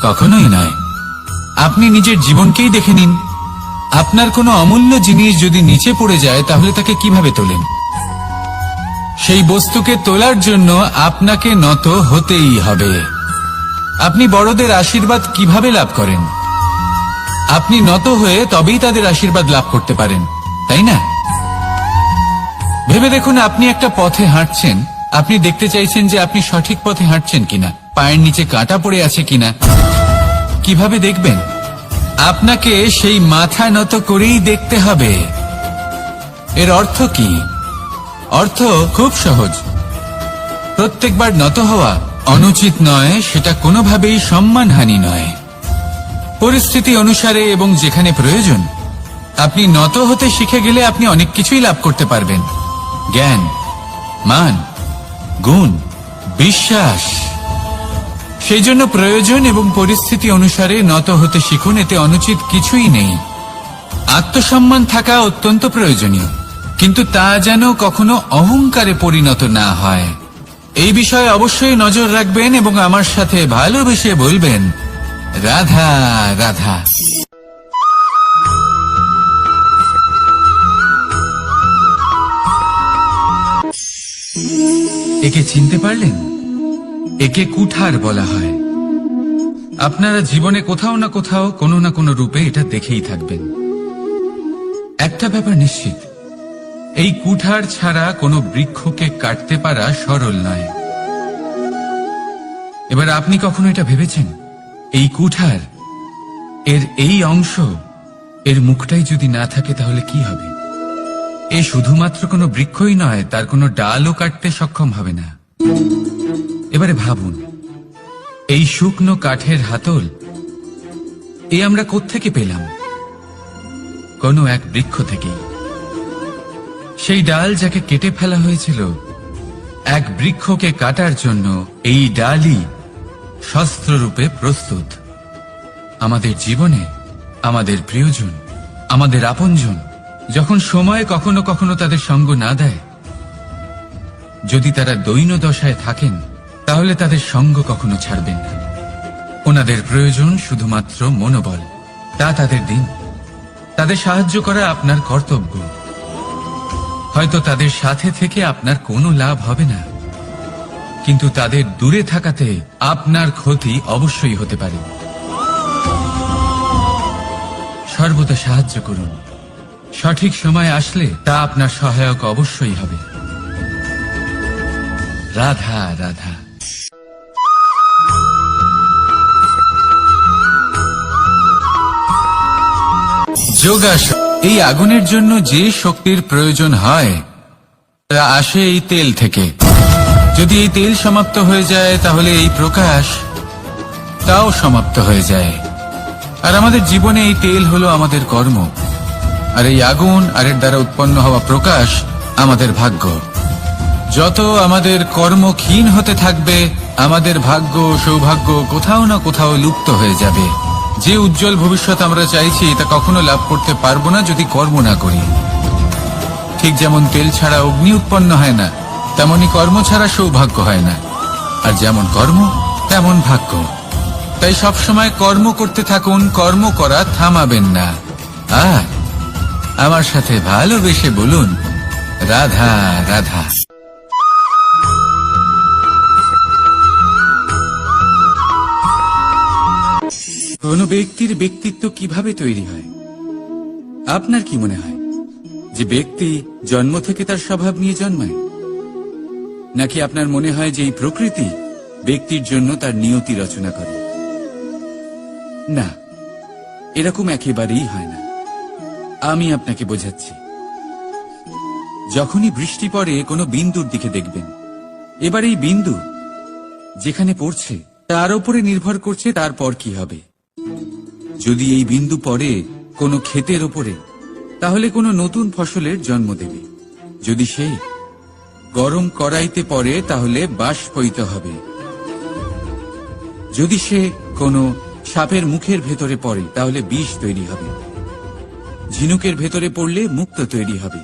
কখনোই নয়। আপনি নিজের জীবনকেই দেখে নিন। আপনার কোনো অমূল্য জিনিস যদি নিচে পড়ে যায়, তাহলে তাকে কিভাবে তোলেন? সেই বস্তুকে তোলার জন্য আপনাকে নত হতেই হবে। আপনি বড়দের আশীর্বাদ কিভাবে লাভ করেন? আপনি নত হয়ে তবেই তাদের আশীর্বাদ লাভ করতে পারেন, তাই না? ভেবে দেখুন, আপনি একটা পথে হাঁটছেন, আপনি দেখতে চাইছেন যে আপনি সঠিক পথে হাঁটছেন কিনা, পায়ের নিচে কাঁটা পড়ে আছে কিনা। কিভাবে দেখবেন? আপনাকে সেই মাথা নত করেই দেখতে হবে। এর অর্থ কি? অর্থ খুব সহজ। প্রত্যেকবার নত হওয়া অনুচিত নয়, সেটা কোনোভাবেই সম্মানহানি নয়। পরিস্থিতি অনুসারে এবং যেখানে প্রয়োজন, আপনি নত হতে শিখে গেলে আপনি অনেক কিছুই লাভ করতে পারবেন। জ্ঞান, মান, গুণ, বিশ্বাস। সেই জন্য প্রয়োজন এবং পরিস্থিতি অনুসারে নত হতে শিখুন, এতে অনুচিত কিছুই নেই। আত্মসম্মান থাকা অত্যন্ত প্রয়োজনীয়, কিন্তু তা যেন কখনো অহংকারে পরিণত না হয়। এই বিষয়ে অবশ্যই নজর রাখবেন এবং আমার সাথে ভালোবেসে বলবেন, রাধা রাধা। একে চিনতে পারলেন? একে কুঠার বলা হয়। আপনারা জীবনে কোথাও না কোথাও কোনো না কোনো রূপে এটা দেখেই থাকবেন। একটা ব্যাপার নিশ্চিত, এই কুঠার ছাড়া কোনো বৃক্ষকে কাটতে পারা সরল নয়। এবার আপনি কখনো এটা ভেবেছেন, এই কুঠার, এর এই অংশ, এর মুখটাই যদি না থাকে তাহলে কি হবে? এ শুধুমাত্র কোনো বৃক্ষই নয়, তার কোনো ডালও কাটতে সক্ষম হবে না। এবারে ভাবুন, এই শুকনো কাঠের হাতল এ আমরা কোত্থেকে পেলাম? কোনো এক বৃক্ষ থেকেই। সেই ডাল যাকে কেটে ফেলা হয়েছিল, এক বৃক্ষকে কাটার জন্য এই ডালই শস্ত্ররূপে প্রস্তুত। আমাদের জীবনে আমাদের প্রিয়জন, আমাদের আপনজন যখন সময় কখনো কখনো তাদের সঙ্গ না দেয়, যদি তারা দৈন্য দশায় থাকেন, তাহলে তাদের সঙ্গ কখনো ছাড়বেন না। ওনাদের প্রয়োজন শুধুমাত্র মনোবল। তা তাদের দিন। তাদের সাহায্য করা আপনার কর্তব্য। হয়তো তাদের সাথে থেকে আপনার কোনো লাভ হবে না, কিন্তু তাদের দূরে থাকাতে আপনার ক্ষতি অবশ্যই হতে পারে। সর্বদা সাহায্য করুন। সঠিক সময় আসলে তা আপনার সহায়ক অবশ্যই হবে। রাধা রাধা। যোগাসন। এই আগুনের জন্য যে শক্তির প্রয়োজন হয়, আসে এই তেল থেকে। যদি এই তেল সমাপ্ত হয়ে যায় তাহলে এই প্রকাশ তাও সমাপ্ত হয়ে যায়। আর আমাদের জীবনে এই তেল হলো আমাদের কর্ম, আর এই আগুন আর এর দ্বারা উৎপন্ন হওয়া প্রকাশ আমাদের ভাগ্য। যত আমাদের কর্ম ক্ষীণ হতে থাকবে, আমাদের ভাগ্য সৌভাগ্য কোথাও না কোথাও লুপ্ত হয়ে যাবে। যে উজ্জ্বল ভবিষ্যৎ আমরা চাইছি তা কখনো লাভ করতে পারবো না যদি কর্ম না করি। ঠিক যেমন তেল ছাড়া অগ্নি উৎপন্ন হয় না, তেমনি কর্ম ছাড়া সৌভাগ্য হয় না। আর যেমন কর্ম তেমন ভাগ্য। তাই সবসময় কর্ম করতে থাকুন, কর্ম করা থামাবেন না। আর আমার সাথে ভালোবেসে বলুন, রাধা রাধা। কোনো ব্যক্তির ব্যক্তিত্ব কিভাবে তৈরি হয়? আপনার কি মনে হয় যে ব্যক্তি জন্ম থেকে তার স্বভাব নিয়ে জন্মায়, নাকি আপনার মনে হয় যে এই প্রকৃতি ব্যক্তির জন্য তার নিয়তি রচনা করে? না, এরকম একেবারেই হয় না। আমি আপনাকে বোঝাচ্ছি। যখনই বৃষ্টি পড়ে কোনো বিন্দুর দিকে দেখবেন। এবার এই বিন্দু যেখানে পড়ছে তার উপরে নির্ভর করছে তারপর কি হবে। যদি এই বিন্দু পড়ে কোনো ক্ষেতের ওপরে, তাহলে কোনো নতুন ফসলের জন্ম দেবে। যদি সেই গরম কড়াইতে পড়ে তাহলে বাষ্পীত হবে। যদি সে কোনো সাপের মুখের ভেতরে পড়ে তাহলে বিষ তৈরি হবে। ঝিনুকের ভেতরে পড়লে মুক্ত তৈরি হবে।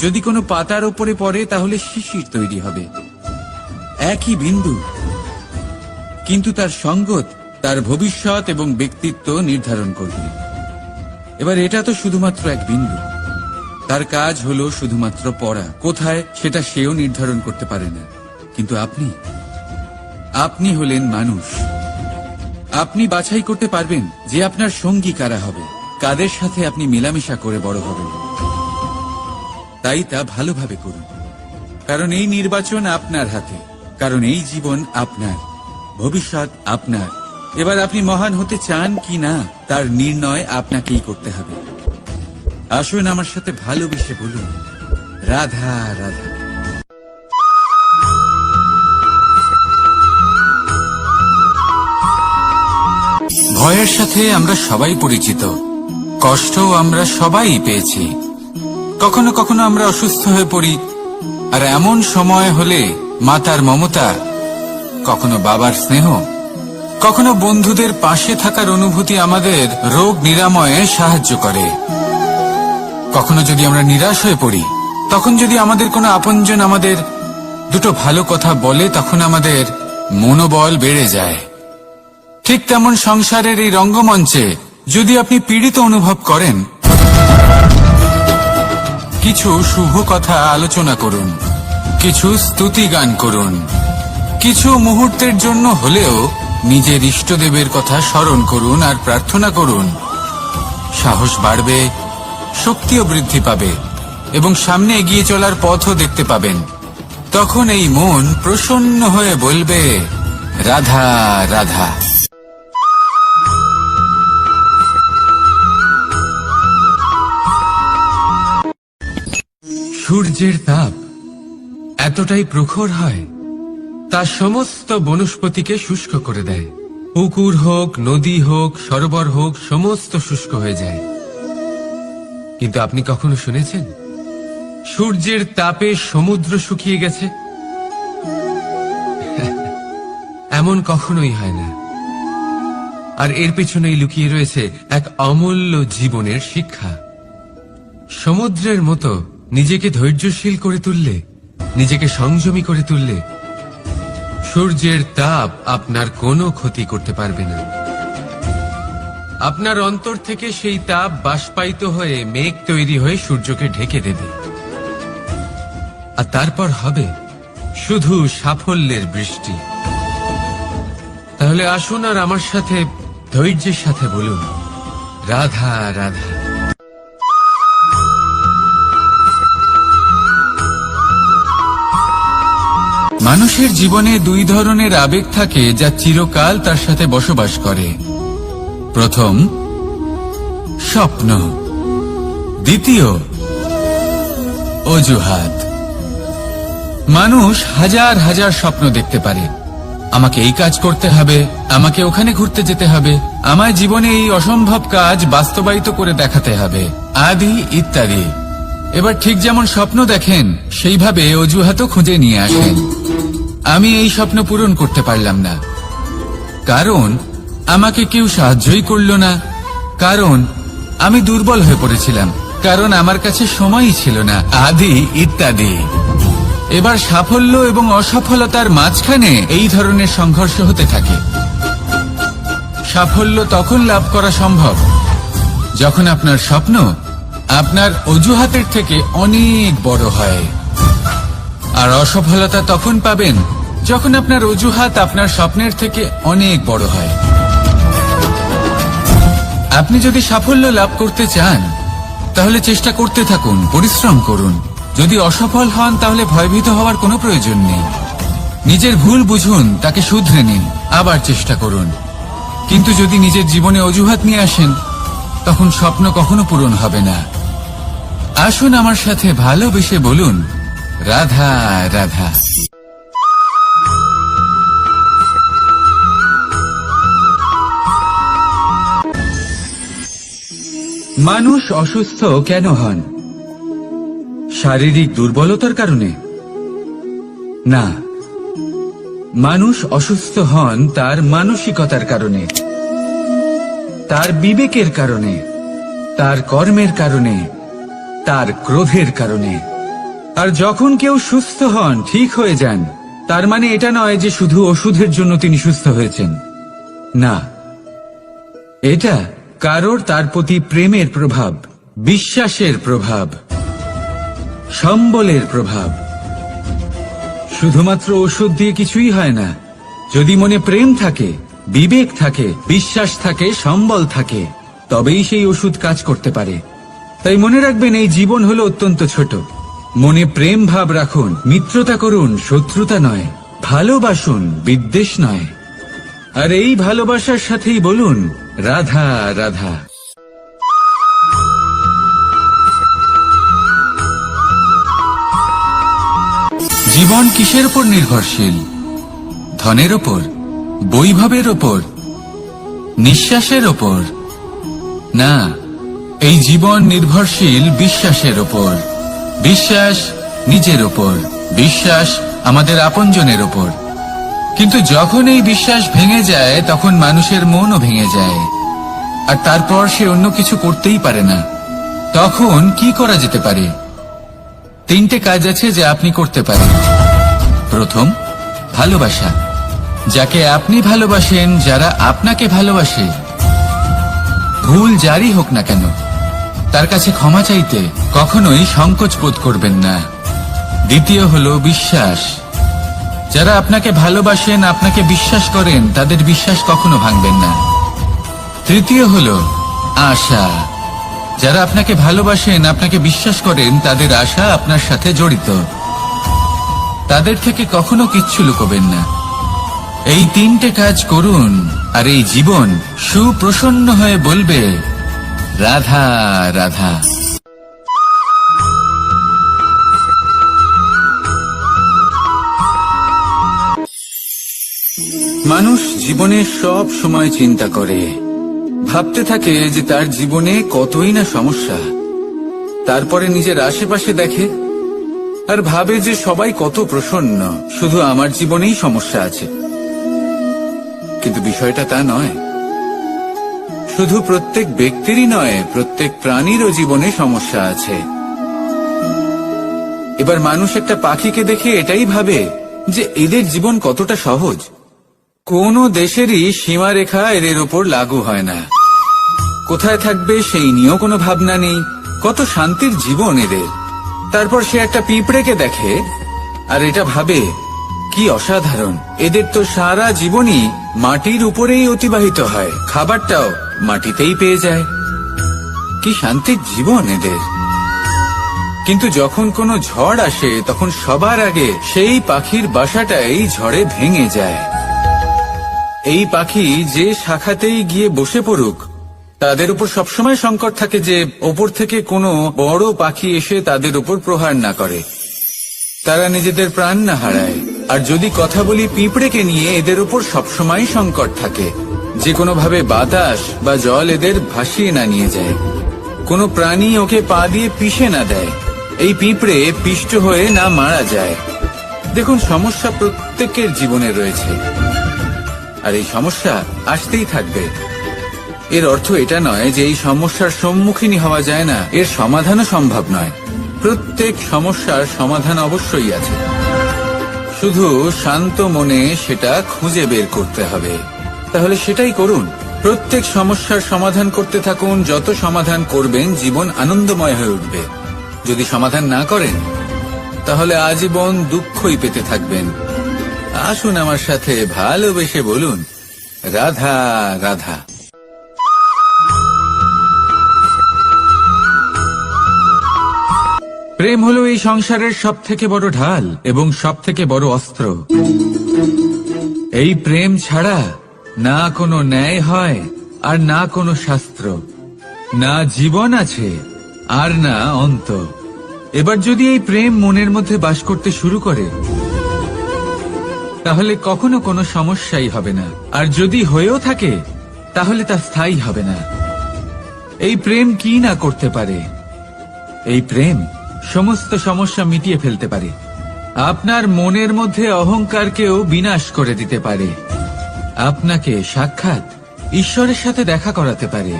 যদি কোনো পাতার ওপরে পড়ে তাহলে শিশির তৈরি হবে। একই বিন্দু, কিন্তু তার সঙ্গত তার ভবিষ্যৎ এবং ব্যক্তিত্ব নির্ধারণ করবে। এবার এটা তো শুধুমাত্র এক বিন্দু, তার কাজ হলো শুধুমাত্র পড়া। কোথায় সেটা সেও নির্ধারণ করতে পারে না। কিন্তু আপনি হলেন মানুষ। আপনি বাছাই করতে পারবেন যে আপনার সঙ্গী কারা হবে, কাদের সাথে আপনি মেলামেশা করে বড় হবেন। তাই তা ভালোভাবে করুন, কারণ এই নির্বাচন আপনার হাতে, কারণ এই জীবন আপনার, ভবিষ্যৎ আপনার। এবার আপনি মহান হতে চান কি না তার নির্ণয় আপনাকেই করতে হবে। আসুন আমার সাথে ভালোবেসে বলুন, রাধা রাধা। ভয়ের সাথে আমরা সবাই পরিচিত, কষ্টও আমরা সবাই পেয়েছি। কখনো কখনো আমরা অসুস্থ হয়ে পড়ি, আর এমন সময় হলে মাতার মমতা, কখনো বাবার স্নেহ, কখনো বন্ধুদের পাশে থাকার অনুভূতি আমাদের রোগ নিরাময়ে সাহায্য করে। কখনো যদি আমরা নিরাশ হয়ে পড়ি, তখন যদি আমাদের কোনো আপনজন আমাদের দুটো ভালো কথা বলে, তখন আমাদের মনোবল বেড়ে যায়। ঠিক তেমন সংসারের এই রঙ্গমঞ্চে যদি আপনি পীড়িত অনুভব করেন, কিছু শুভ কথা আলোচনা করুন, কিছু স্তুতি গান করুন, কিছু মুহূর্তের জন্য হলেও নিজের ইষ্টদেবের কথা স্মরণ করুন আর প্রার্থনা করুন। সাহস বাড়বে, শক্তিও বৃদ্ধি পাবে এবং সামনে এগিয়ে চলার পথও দেখতে পাবেন। তখন এই মন প্রসন্ন হয়ে বলবে, রাধা রাধা। সূর্যের তাপ এতটাই প্রখর হয় তা সমস্ত বনস্পতিকে শুষ্ক করে দেয়। পুকুর হোক, নদী হোক, সরোবর হোক, সমস্ত শুষ্ক হয়ে যায়। কিন্তু আপনি কখনো শুনেছেন সূর্যের তাপে সমুদ্র শুকিয়ে গেছে? এমন কখনোই হয় না। আর এর পেছনেই লুকিয়ে রয়েছে এক অমূল্য জীবনের শিক্ষা। সমুদ্রের মতো নিজেকে ধৈর্যশীল করে তুললে, নিজেকে সংযমী করে তুললে, সূর্যের তাপ আপনার কোনো ক্ষতি করতে পারবে না। আপনার অন্তর থেকে সেই তাপ বাষ্পায়িত হয়ে মেঘ তৈরি হয়ে সূর্যকে ঢেকে দেবে, আর তারপর হবে শুধু সাফল্যের বৃষ্টি। তাহলে আসুন আর আমার সাথে ধৈর্যের সাথে বলুন, রাধা রাধা। মানুষের জীবনে দুই ধরনের আবেগ থাকে যা চিরকাল তার সাথে বসবাস করে। প্রথম, স্বপ্ন। দ্বিতীয়, অজুহাত। মানুষ হাজার হাজার স্বপ্ন দেখতে পারে। আমাকে এই কাজ করতে হবে, আমাকে ওখানে ঘুরতে যেতে হবে, আমার জীবনে এই অসম্ভব কাজ বাস্তবায়িত করে দেখাতে হবে, আদি ইত্যাদি। এবার ঠিক যেমন স্বপ্ন দেখেন সেইভাবে অজুহাতও খুঁজে নিয়ে আসেন। আমি এই স্বপ্ন পূরণ করতে পারলাম না, কারণ আমাকে কেউ সাহায্যই করল না, কারণ আমি দুর্বল হয়ে পড়েছিলাম, কারণ আমার কাছে সময়ই ছিল না, আদি ইত্যাদি। এবার সাফল্য এবং অসফলতার মাঝখানে এই ধরনের সংঘর্ষ হতে থাকে। সাফল্য তখন লাভ করা সম্ভব যখন আপনার স্বপ্ন আপনার অজুহাতের থেকে অনেক বড় হয়, আর অসফলতা তখন পাবেন যখন আপনার অজুহাত আপনার স্বপ্নের থেকে অনেক বড় হয়। আপনি যদি সাফল্য লাভ করতে চান তাহলে চেষ্টা করতে থাকুন, পরিশ্রম করুন। যদি অসফল হন তাহলে ভয়ভীত হওয়ার কোনো প্রয়োজন নেই। নিজের ভুল বুঝুন, তাকে শুধরে নিন, আবার চেষ্টা করুন। কিন্তু যদি নিজের জীবনে অজুহাত নিয়ে আসেন তখন স্বপ্ন কখনো পূরণ হবে না। আসুন আমার সাথে ভালোবেসে বলুন, রাধা রাধা। মানুষ অসুস্থ কেন হন? শারীরিক দুর্বলতার কারণে? না, মানুষ অসুস্থ হন তার মানসিকতার কারণে, তার বিবেকের কারণে, তার কর্মের কারণে, তার ক্রোধের কারণে। আর যখন কেউ সুস্থ হন, ঠিক হয়ে যান, তার মানে এটা নয় যে শুধু ওষুধের জন্য তিনি সুস্থ হয়েছেন। না, এটা কারোর তার প্রতি প্রেমের প্রভাব, বিশ্বাসের প্রভাব, সম্বলের প্রভাব। শুধুমাত্র ওষুধ দিয়ে কিছুই হয় না। যদি মনে প্রেম থাকে, বিবেক থাকে, বিশ্বাস থাকে, সম্বল থাকে, তবেই সেই ওষুধ কাজ করতে পারে। তাই মনে রাখবেন, এই জীবন হলো অত্যন্ত ছোট। মনে প্রেম ভাব রাখুন, মিত্রতা করুন, শত্রুতা নয়। ভালোবাসুন, বিদ্বেষ নয়। আর এই ভালোবাসার সাথেই বলুন, রাধা রাধা। জীবন কিসের উপর নির্ভরশীল? ধনের ওপর, বৈভবের ওপর, নিঃশ্বাসের ওপর? না, এই জীবন নির্ভরশীল বিশ্বাসের ওপর। বিশ্বাস নিজের ওপর, বিশ্বাস আমাদের আপনজনের ওপর। কিন্তু যখন এই বিশ্বাস ভেঙে যায় তখন মানুষের মনও ভেঙে যায়, আর তারপর সে অন্য কিছু করতেই পারে না। তখন কি করা যেতে পারে? 3টে কাজ আছে যা আপনি করতে পারেন। প্রথম, ভালোবাসা। যাকে আপনি ভালোবাসেন, যারা আপনাকে ভালোবাসে, ভুল যারই হোক না কেন, তার কাছে ক্ষমা চাইতে কখনোই সংকোচ বোধ করবেন না। দ্বিতীয় হলো বিশ্বাস। যারা আপনাকে ভালোবাসেন, আপনাকে বিশ্বাস করেন, তাদের বিশ্বাস কখনো ভাঙবেন না। তৃতীয় হলো আশা। যারা আপনাকে ভালোবাসেন, আপনাকে বিশ্বাস করেন, তাদের আশা আপনার সাথে জড়িত। তাদের থেকে কখনো কিচ্ছু লুকোবেন না। এই 3টে কাজ করুন, আর এই জীবন সুপ্রসন্ন হয়ে বলবে, রাধা রাধা। মানুষ জীবনে সব সময় চিন্তা করে, ভাবতে থাকে যে তার জীবনে কতই না সমস্যা। তারপরে নিজের আশেপাশে দেখে আর ভাবে যে সবাই কত প্রসন্ন, শুধু আমার জীবনেই সমস্যা আছে। কিন্তু বিষয়টা তা নয়। শুধু প্রত্যেক ব্যক্তিরই নয়, প্রত্যেক প্রাণীরও জীবনে সমস্যা আছে। এবার মানুষ একটা পাখিকে দেখে এটাই ভাবে যে এদের জীবন কতটা সহজ। কোনো দেশেরই সীমারেখা এদের ওপর লাগু হয় না। কোথায় থাকবে সেই নিয়েও কোনো ভাবনা নেই। কত শান্তির জীবন এদের। তারপর সে একটা পিঁপড়েকে দেখে আর এটা ভাবে, কি অসাধারণ, এদের তো সারা জীবনই মাটির উপরেই অতিবাহিত হয়, খাবারটাও মাটিতেই পেয়ে যায়। কি শান্তির জীবন এদের। কিন্তু যখন কোনো ঝড় আসে তখন সবার আগে সেই পাখির বাসাটাই ঝড়ে ভেঙে যায়। এই পাখি যে শাখাতেই গিয়ে বসে পড়ুক, তাদের উপর সবসময় সংকট থাকে যে ওপর থেকে কোনো বড় পাখি এসে তাদের উপর প্রহার না করে, তারা নিজেদের প্রাণ না হারায়। আর যদি কথা বলি পিঁপড়েকে নিয়ে, এদের উপর সবসময় সংকট থাকে যে কোনোভাবে বাতাস বা জল এদের ভাসিয়ে না নিয়ে যায়, কোনো প্রাণী ওকে পা দিয়ে পিষে না দেয়, এই পিঁপড়ে পিষ্ট হয়ে না মারা যায়। দেখুন, সমস্যা প্রত্যেকের জীবনে রয়েছে, আর এই সমস্যা আসতেই থাকবে। এর অর্থ এটা নয় যে এই সমস্যার সম্মুখীনই হওয়া যায় না, এর সমাধানও সম্ভব নয়। প্রত্যেক সমস্যার সমাধান অবশ্যই আছে, শুধু শান্ত মনে সেটা খুঁজে বের করতে হবে। তাহলে সেটাই করুন, প্রত্যেক সমস্যার সমাধান করতে থাকুন। যত সমাধান করবেন জীবন আনন্দময় হয়ে উঠবে। যদি সমাধান না করেন তাহলে আজীবন দুঃখই পেতে থাকবেন। আসুন আমার সাথে ভালোবেসে বলুন, রাধা রাধা। প্রেম হলো এই সংসারের সবথেকে বড় ঢাল এবং সবথেকে বড় অস্ত্র। এই প্রেম ছাড়া না কোনো ন্যায় হয় আর না কোনো শাস্ত্র, না জীবন আছে আর না অন্ত। এবার যদি এই প্রেম মনের মধ্যে বাস করতে শুরু করে তাহলে কখনো কোনো সমস্যাই হবে না, আর যদি হয়েও থাকে তাহলে তা স্থায়ী হবে না। এই প্রেম কি না করতে পারে? এই প্রেম সমস্ত সমস্যা মিটিয়ে ফেলতে পারে, আপনার মনের মধ্যে অহংকারকেও বিনাশ করে দিতে পারে, আপনাকে সাক্ষাৎ ঈশ্বরের সাথে দেখা করাতে পারে।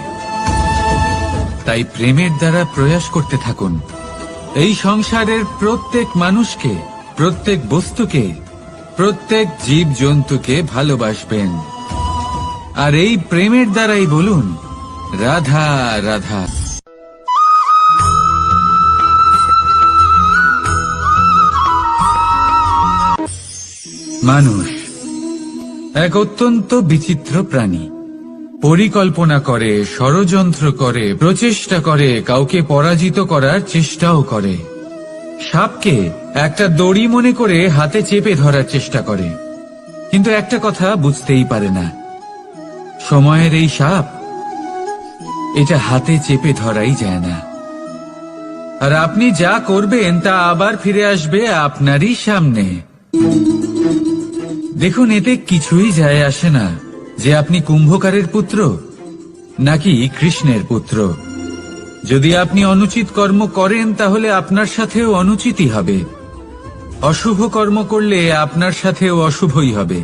তাই প্রেমের দ্বারা প্রয়াস করতে থাকুন। এই সংসারের প্রত্যেক মানুষকে, প্রত্যেক বস্তুকে, প্রত্যেক জীব জন্তুকে ভালোবাসবেন, আর এই প্রেমের দ্বারাই বলুন, রাধা রাধা। মানুষ এক অত্যন্ত বিচিত্র প্রাণী। পরিকল্পনা করে, ষড়যন্ত্র করে, প্রচেষ্টা করে, কাউকে পরাজিত করার চেষ্টাও করে। সাপকে একটা দড়ি মনে করে হাতে চেপে ধরার চেষ্টা করে, কিন্তু একটা কথা বুঝতেই পারে না, সময়ের এই সাপ এটা হাতে চেপে ধরাই যায় না। আর আপনি যা করবেন তা আবার ফিরে আসবে আপনারই সামনে। দেখুন, এতে কিছুই যায় আসে না যে আপনি কুম্ভকারের পুত্র নাকি কৃষ্ণের পুত্র। যদি আপনি অনুচিত কর্ম করেন তাহলে আপনার সাথেও অনুচিতই হবে, অশুভ কর্ম করলে আপনার সাথেও অশুভই হবে।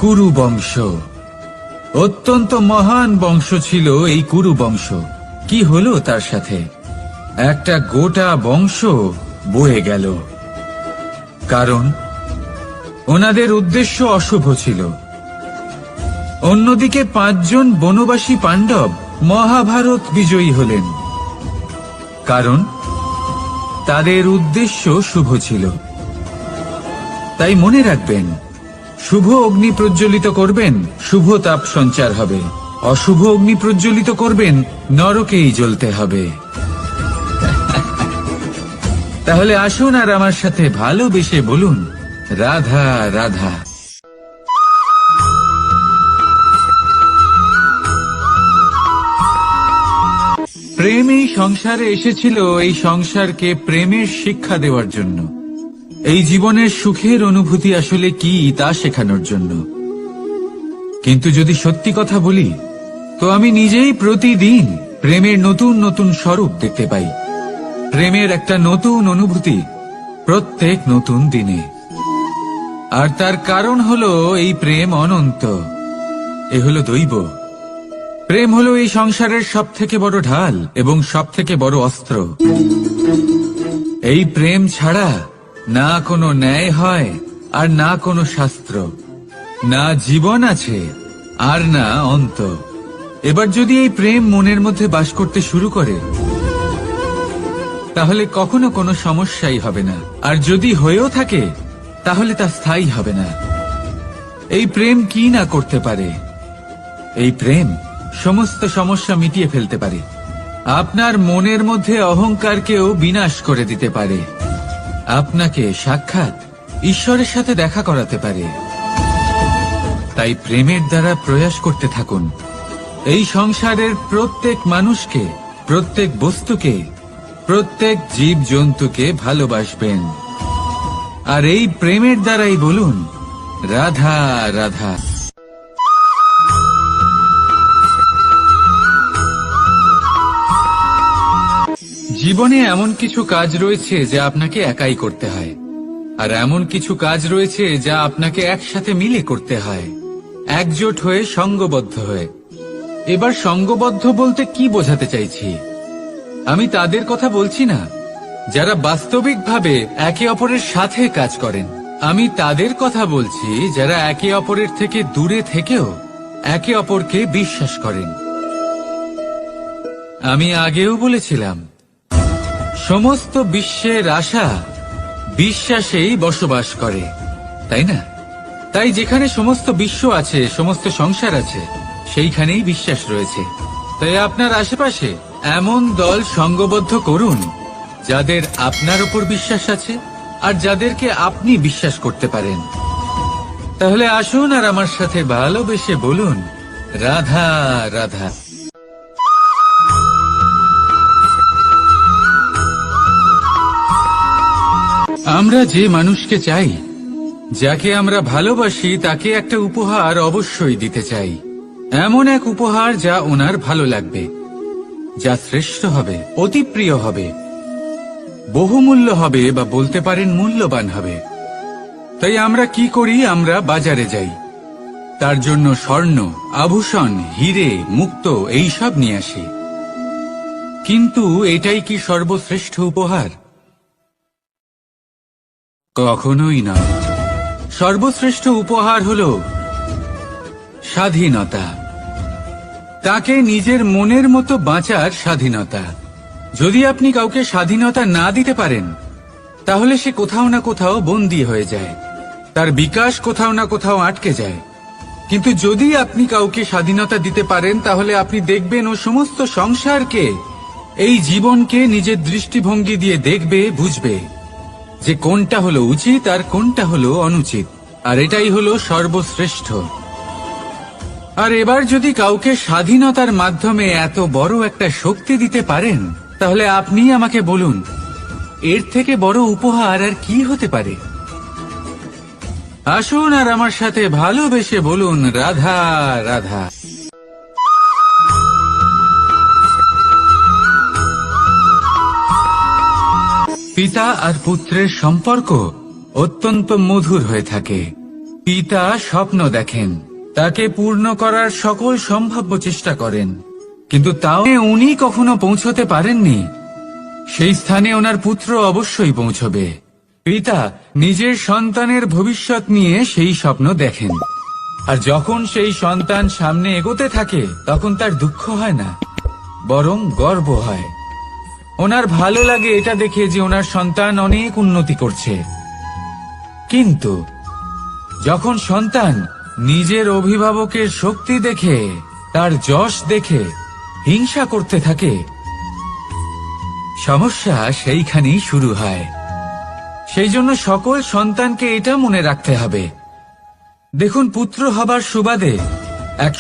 কুরু বংশ অত্যন্ত মহান বংশ ছিল। এই কুরু বংশ কি হলো তার সাথে? একটা গোটা বংশ বয়ে গেল, কারণ ওনাদের উদ্দেশ্য অশুভ ছিল। অন্যদিকে 5 জন বনবাসী পাণ্ডব মহাভারত বিজয়ী হলেন, কারণ তাদের উদ্দেশ্য শুভ ছিল। তাই মনে রাখবেন, শুভ অগ্নি প্রজ্বলিত করবেন, শুভ তাপ সঞ্চার হবে। অশুভ অগ্নি প্রজ্বলিত করবেন, নরকেই জ্বলতে হবে। তাহলে আসুন আর আমার সাথে ভালোবেসে বলুন, রাধা রাধা। প্রেম এই সংসারে এসেছিল এই সংসারকে প্রেমের শিক্ষা দেওয়ার জন্য, এই জীবনের সুখের অনুভূতি আসলে কি তা শেখানোর জন্য। কিন্তু যদি সত্যি কথা বলি তো আমি নিজেই প্রতিদিন প্রেমের নতুন নতুন স্বরূপ দেখতে পাই, প্রেমের একটা নতুন অনুভূতি প্রত্যেক নতুন দিনে। আর তার কারণ হলো এই প্রেম অনন্ত, এ হলো দৈব। প্রেম হলো এই সংসারের সবথেকে বড় ঢাল এবং সবথেকে বড় অস্ত্র। এই প্রেম ছাড়া না কোনো ন্যায় হয় আর না কোনো শাস্ত্র, না জীবন আছে আর না অন্ত। এবার যদি এই প্রেম মনের মধ্যে বাস করতে শুরু করে তাহলে কখনো কোনো সমস্যাই হবে না, আর যদি হয়েও থাকে তাহলে তা স্থায়ী হবে না। এই প্রেম কি না করতে পারে? এই প্রেম সমস্ত সমস্যা মিটিয়ে ফেলতে পারে, আপনার মনের মধ্যে অহংকারকেও বিনাশ করে দিতে পারে, আপনাকে সাক্ষাৎ ঈশ্বরের সাথে দেখা করাতে পারে। তাই প্রেমের দ্বারা প্রয়াস করতে থাকুন। এই সংসারের প্রত্যেক মানুষকে, প্রত্যেক বস্তুকে, প্রত্যেক জীব জন্তুকে ভালোবাসবেন। আর এই প্রেমের দ্বারাই বলুন রাধা রাধা। জীবনে এমন কিছু কাজ রয়েছে যা আপনাকে একাই করতে হয়, আর এমন কিছু কাজ রয়েছে যা আপনাকে একসাথে মিলে করতে হয়, একজোট হয়ে, সঙ্গবদ্ধ হয়ে। এবার সঙ্গবদ্ধ বলতে কি বোঝাতে চাইছি? আমি তাদের কথা বলছি না যারা বাস্তবিকভাবে একে অপরের সাথে কাজ করেন। আমি তাদের কথা বলছি যারা একে অপরের থেকে দূরে থেকেও একে অপরকে বিশ্বাস করেন। আমি আগেও বলেছিলাম, সমস্ত বিশ্বের আশা বিশ্বাসেই বসবাস করে, তাই না? তাই যেখানে সমস্ত বিশ্ব আছে, সমস্ত সংসার আছে, সেইখানেই বিশ্বাস রয়েছে। তাই আপনার আশেপাশে এমন দল সঙ্গবদ্ধ করুন যাদের আপনার উপর বিশ্বাস আছে আর যাদেরকে আপনি বিশ্বাস করতে পারেন। তাহলে আসুন আর আমার সাথে ভালোবেসে বলুন রাধা রাধা। আমরা যে মানুষকে চাই, যাকে আমরা ভালোবাসি, তাকে একটা উপহার অবশ্যই দিতে চাই। এমন এক উপহার যা ওনার ভালো লাগবে, যা শ্রেষ্ঠ হবে, অতি প্রিয় হবে, বহুমূল্য হবে, বা বলতে পারেন মূল্যবান হবে। তাই আমরা কি করি? আমরা বাজারে যাই, তার জন্য স্বর্ণ, আভূষণ, হিরে, মুক্ত এইসব নিয়ে আসি। কিন্তু এটাই কি সর্বশ্রেষ্ঠ উপহার? কখনোই না। সর্বশ্রেষ্ঠ উপহার হল স্বাধীনতা, তাকে নিজের মনের মতো বাঁচার স্বাধীনতা। যদি আপনি কাউকে স্বাধীনতা না দিতে পারেন, তাহলে সে কোথাও না কোথাও বন্দী হয়ে যায়, তার বিকাশ কোথাও না কোথাও আটকে যায়। কিন্তু যদি আপনি কাউকে স্বাধীনতা দিতে পারেন, তাহলে আপনি দেখবেন ও সমস্ত সংসারকে, এই জীবনকে নিজের দৃষ্টিভঙ্গি দিয়ে দেখবে, বুঝবে যে কোনটা হলো উচিত আর কোনটা হলো অনুচিত। আর এটাই হলো সর্বশ্রেষ্ঠ। আর এবার যদি কাউকে স্বাধীনতার মাধ্যমে এত বড় একটা শক্তি দিতে পারেন, তাহলে আপনি আমাকে বলুন, এর থেকে বড় উপহার আর কি হতে পারে? আসুন আর আমার সাথে ভালোবেসে বলুন রাধা রাধা। পিতা আর পুত্রের সম্পর্ক অত্যন্ত মধুর হয়ে থাকে। পিতা স্বপ্ন দেখেন, তাকে পূর্ণ করার সকল সম্ভাব্য চেষ্টা করেন, কিন্তু তাও উনি কখনো পৌঁছতে পারেননি। সেই স্থানে ওনার পুত্র অবশ্যই পৌঁছবে। পিতা নিজের সন্তানের ভবিষ্যৎ নিয়ে সেই স্বপ্ন দেখেন, আর যখন সেই সন্তান সামনে এগোতে থাকে, তখন তার দুঃখ হয় না, বরং গর্ব হয়। ওনার ভালো লাগে এটা দেখে যে ওনার সন্তান অনেক উন্নতি করছে। কিন্তু যখন সন্তান নিজের অভিভাবকের শক্তি দেখে, তার যশ দেখে হিংসা করতে থাকে, সমস্যা সেইখানেই শুরু হয়। সেই জন্য সকল সন্তানকে এটা মনে রাখতে হবে, দেখুন, পুত্র হবার সুবাদে এক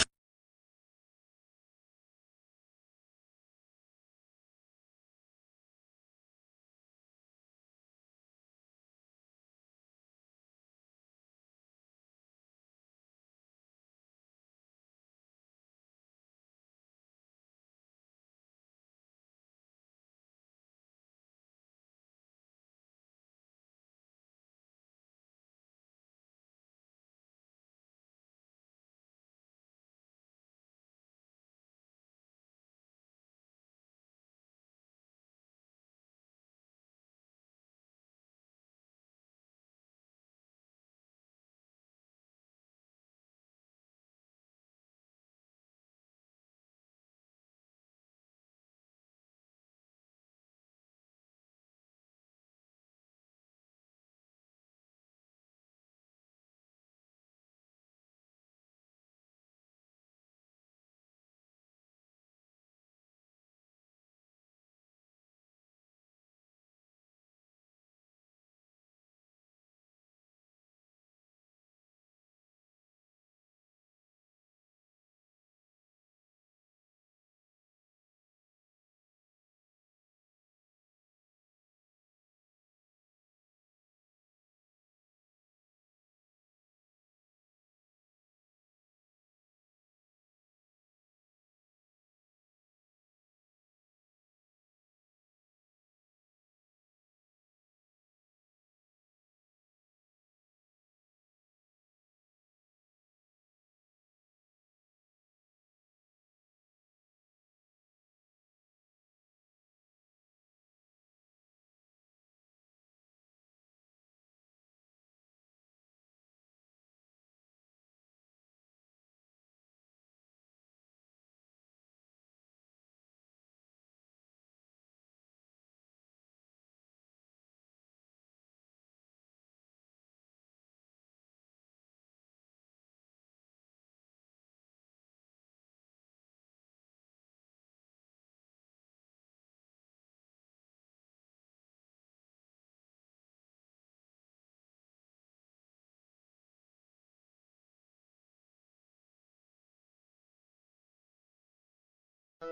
আমরা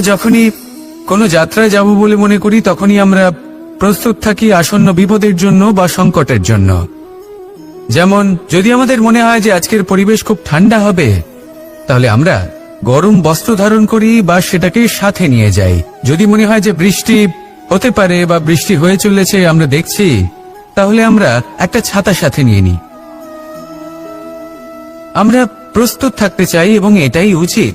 যখনই কোনো যাত্রায় যাব বলে মনে করি তখনই আমরা প্রস্তুত থাকি আসন্ন বিপদের জন্য বা সংকটের জন্য। যেমন যদি আমাদের মনে হয় যে আজকের পরিবেশ খুব ঠান্ডা হবে, তাহলে আমরা গরম বস্ত্র ধারণ করি বা সেটাকে সাথে নিয়ে যাই। যদি মনে হয় যে বৃষ্টি হতে পারে বা বৃষ্টি হয়ে চলেছে আমরা দেখছি, তাহলে আমরা একটা ছাতা সাথে নিয়ে নিই। আমরা প্রস্তুত থাকতে চাই এবং এটাই উচিত,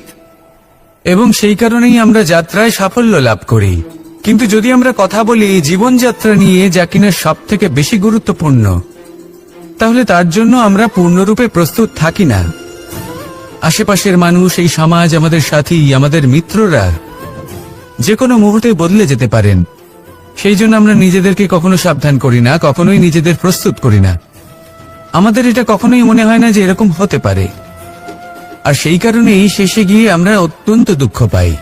এবং সেই কারণেই আমরা যাত্রায় সাফল্য লাভ করি। কিন্তু যদি আমরা কথা বলি জীবনযাত্রা নিয়ে, যা কিনা সব থেকে বেশি গুরুত্বপূর্ণ, তাহলে তার জন্য আমরা পূর্ণরূপে প্রস্তুত থাকি না। আশেপাশের মানুষ, এই সমাজ, আমাদের সাথী, আমাদের মিত্ররা যে কোনো মুহূর্তে বদলে যেতে পারেন। সেই জন্য আমরা নিজেদেরকে কখনো সাবধান করি না, কখনোই নিজেদের প্রস্তুত করি না। আমাদের এটা কখনোই মনে হয় না যে এরকম হতে পারে, আর সেই কারণেই শেষে গিয়ে আমরা অত্যন্ত দুঃখ পাই।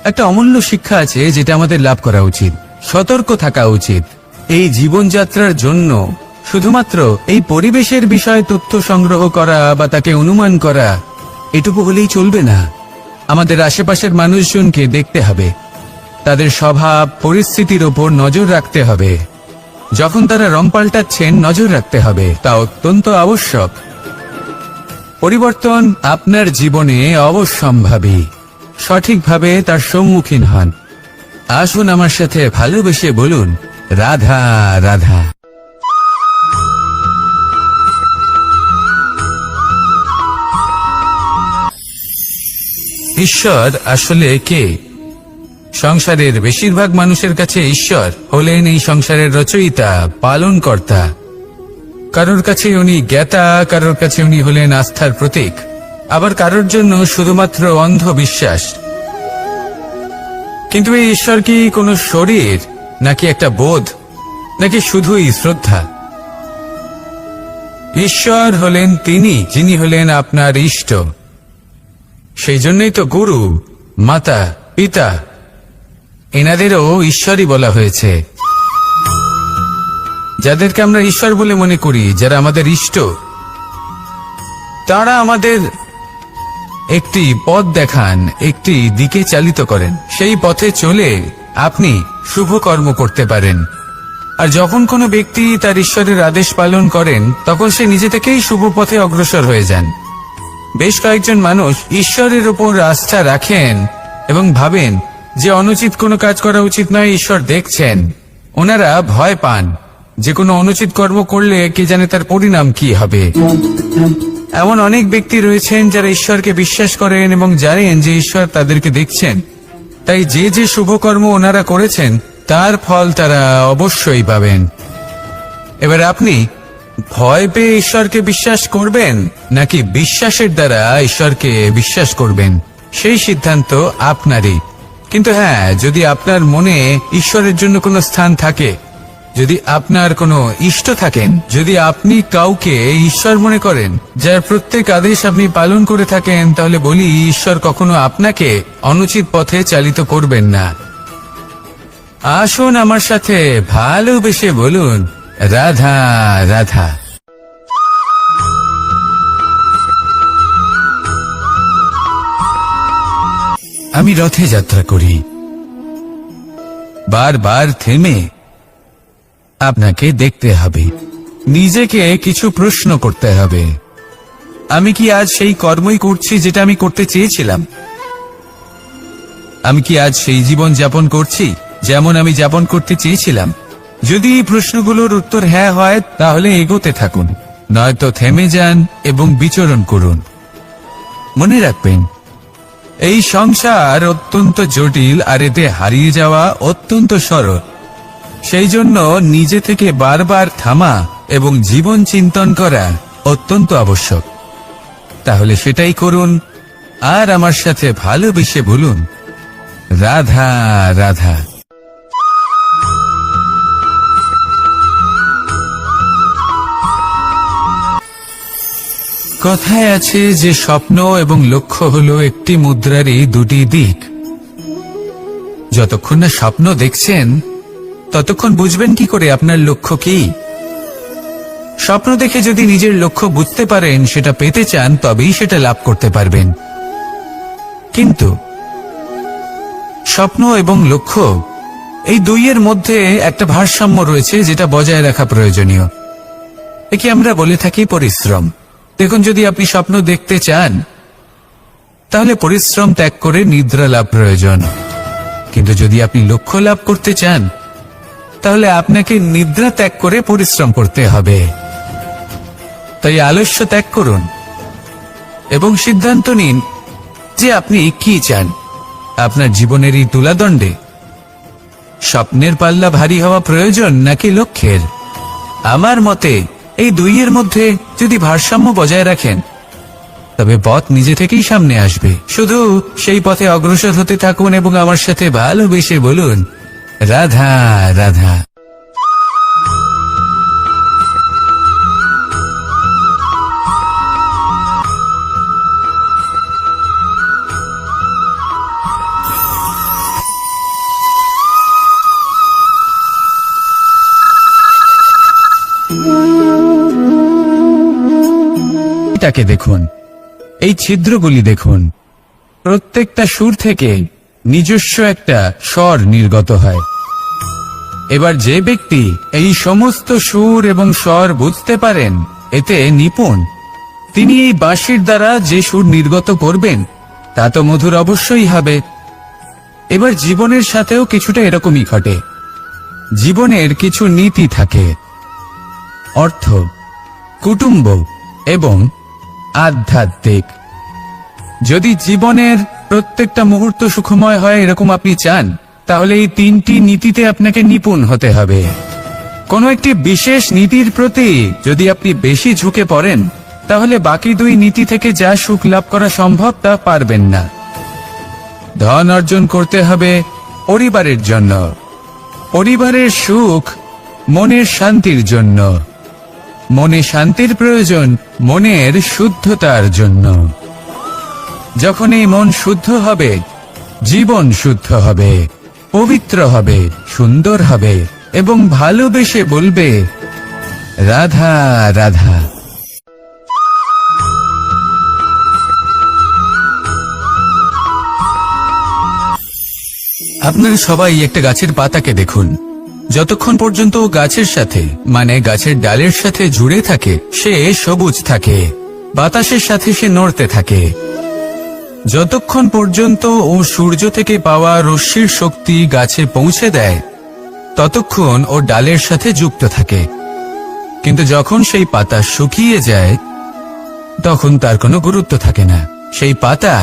একটা অমূল্য শিক্ষা আছে যেটা আমাদের লাভ করা উচিত। সতর্ক থাকা উচিত। এই জীবনযাত্রার জন্য শুধুমাত্র এই পরিবেশের বিষয়ে তথ্য সংগ্রহ করা বা তাকে অনুমান করা, এটুকু হলেই চলবে না। আমাদের আশেপাশের মানুষজনকে দেখতে হবে, তাদের স্বভাব পরিস্থিতির ওপর নজর রাখতে হবে। যখন তারা রং পাল্টাচ্ছেন নজর রাখতে হবে, তা অত্যন্ত আবশ্যক। পরিবর্তন আপনার জীবনে অবশ্যম্ভাবী। সঠিকভাবে তার সম্মুখীন হন। আসুন আমার সাথে ভালোবেসে বলুন, রাধা রাধা। ঈশ্বর আসলে কে? সংসারের বেশিরভাগ মানুষের কাছে ঈশ্বর হলেন এই সংসারের রচয়িতা, পালনকর্তা। কারোর কাছে উনি জ্ঞাতা, কারোর কাছে উনি হলেন আস্থার প্রতীক, আবার কারোর জন্য শুধুমাত্র অন্ধ বিশ্বাস। কিন্তু এই ঈশ্বর কি কোনো শরীর, নাকি একটা বোধ, নাকি শুধুই শ্রদ্ধা? ঈশ্বর হলেন তিনি যিনি হলেন আপনার ইষ্ট। সেই জন্যই তো গুরু, মাতা, পিতা এনাদেরও ঈশ্বরই বলা হয়েছে। যাদেরকে আমরা ঈশ্বর বলে মনে করি, যারা আমাদের ইষ্ট, তারা আমাদের একটি পথ দেখান, একটি দিকে চালিত করেন। সেই পথে চলে আপনি শুভ কর্ম করতে পারেন। আর যখন কোনো ব্যক্তি তার ঈশ্বরের আদেশ পালন করেন, তখন সে নিজে থেকেই শুভ পথে অগ্রসর হয়ে যান। বেশ কয়েকজন মানুষ ঈশ্বরের উপর আস্থা রাখেন এবং ভাবেন যে অনুচিত কোনো কাজ করা উচিত নয়, ঈশ্বর দেখছেন। ওনারা ভয় পান যে কোনো অনুচিত কর্ম করলে কে জানে তার পরিণাম কি হবে। এমন অনেক ব্যক্তি রয়েছেন যারা ঈশ্বরকে বিশ্বাস করেন এবং জানেন যে ঈশ্বর তাদেরকে দেখছেন। তাই যে যে শুভকর্ম ওনারা করেছেন তার ফল তারা অবশ্যই পাবেন। এবার আপনি ভয় পেয়ে ঈশ্বরকে বিশ্বাস করবেন, নাকি বিশ্বাসের দ্বারা ঈশ্বরকে বিশ্বাস করবেন, সেই সিদ্ধান্ত আপনারই। কিন্তু হ্যাঁ, যদি আপনার মনে ঈশ্বরের জন্য কোনো স্থান থাকে, যদি আপনার কোনো ইষ্ট থাকেন, যদি আপনি কাউকে ঈশ্বর মনে করেন, যার প্রত্যেক আদেশ আপনি পালন করে থাকেন, তাহলে বলি ঈশ্বর কখনো আপনাকে অনুচিত পথে চালিত করবেন না। আসুন আমার সাথে ভালোবেসে বলুন, রাধা রাধা। আমি রথে যাত্রা করি। বারবার থেমে আপনাকে দেখতে হবে, নিজেকে কিছু প্রশ্ন করতে হবে। আমি কি আজ সেই কর্মই করছি যেটা আমি করতে চেয়েছিলাম? আমি কি আজ সেই জীবন যাপন করছি যেমন আমি যাপন করতে চেয়েছিলাম? যদি এই প্রশ্নগুলোর উত্তর হ্যাঁ হয়, তাহলে এগোতে থাকুন, নয়তো থেমে যান এবং বিচরণ করুন। মনে রাখবেন, এই সংসার অত্যন্ত জটিল, আর এতে হারিয়ে যাওয়া অত্যন্ত সরল। সেই জন্য নিজে থেকে বারবার থামা এবং জীবন চিন্তন করা অত্যন্ত আবশ্যক। তাহলে সেটাই করুন, আর আমার সাথে ভালোবেসে বলুন, রাধা রাধা। কথায় আছে যে স্বপ্ন এবং লক্ষ্য হলো একটি মুদ্রারই দুটি দিক। যতক্ষণ না স্বপ্ন দেখছেন, ততক্ষণ বুঝবেন কি করে আপনার লক্ষ্য কি? স্বপ্ন দেখে যদি নিজের লক্ষ্য বুঝতে পারেন, সেটা পেতে চান, তবেই সেটা লাভ করতে পারবেন। কিন্তু স্বপ্ন এবং লক্ষ্য এই দুইয়ের মধ্যে একটা ভারসাম্য রয়েছে, যেটা বজায় রাখা প্রয়োজনীয়। একে আমরা বলে থাকি পরিশ্রম। দেখুন, যদি আপনি স্বপ্ন দেখতে চান, তাহলে পরিশ্রম ত্যাগ করে নিদ্রা লাভ প্রয়োজন। কিন্তু যদি আপনি লক্ষ্য লাভ করতে চান, তাহলে আপনাকে নিদ্রা ত্যাগ করে পরিশ্রম করতে হবে। তাই আলস্য ত্যাগ করুন এবং সিদ্ধান্ত নিন যে আপনি কি চান। আপনার জীবনের এই তুলাদণ্ডে স্বপ্নের পাল্লা ভারী হওয়া প্রয়োজন নাকি লক্ষ্যের? আমার মতে এই দুইয়ের মধ্যে যদি ভারসাম্য বজায় রাখেন, তবে পথ নিজে থেকেই সামনে আসবে। শুধু সেই পথে অগ্রসর হতে থাকুন এবং আমার সাথে ভালোবেসে বলুন, রাধা রাধা। এটাকে দেখুন, এই ছিদ্রগুলি দেখুন, প্রত্যেকটা সুর থেকে নিজস্ব একটা স্বর নির্গত হয়। এবার যে ব্যক্তি এই সমস্ত সুর এবং স্বর বুঝতে পারেন, এতে নিপুণ, তিনি এই বাঁশির দ্বারা যে সুর নির্গত করবেন তা তো মধুর অবশ্যই হবে। এবার জীবনের সাথেও কিছুটা এরকমই ঘটে। জীবনের কিছু নীতি থাকে, অর্থ, কুটুম্ব এবং আধ্যাত্মিক। যদি জীবনের প্রত্যেকটা মুহূর্ত সুখময় হয় এরকম আপনি চান, তাহলে এই তিনটি নীতিতে আপনাকে নিপুণ হতে হবে। কোনো একটি বিশেষ নীতির প্রতি যদি আপনি বেশি ঝুঁকে পড়েন, তাহলে বাকি দুই নীতি থেকে যা সুখ লাভ করা সম্ভব তা পারবেন না। ধন অর্জন করতে হবে পরিবারের জন্য, পরিবারের সুখ মনের শান্তির জন্য, মনে শান্তির প্রয়োজন মনের শুদ্ধতার জন্য। যখন এই মন শুদ্ধ হবে, জীবন শুদ্ধ হবে, পবিত্র হবে, সুন্দর হবে এবং ভালোবেসে বলবে, রাধা রাধা। আপনারা সবাই একটা গাছের পাতাকে দেখুন। যতক্ষণ পর্যন্ত ও গাছের সাথে, মানে গাছের ডালের সাথে জুড়ে থাকে, সে সবুজ থাকে, বাতাসের সাথে সে নড়তে থাকে। যতক্ষণ পর্যন্ত ও সূর্য থেকে পাওয়া রশ্মির শক্তি গাছে পৌঁছে দেয়, ততক্ষণ ও ডালের সাথে যুক্ত থাকে। কিন্তু যখন সেই পাতা শুকিয়ে যায়, তখন তার কোনো গুরুত্ব থাকে না। সেই পাতা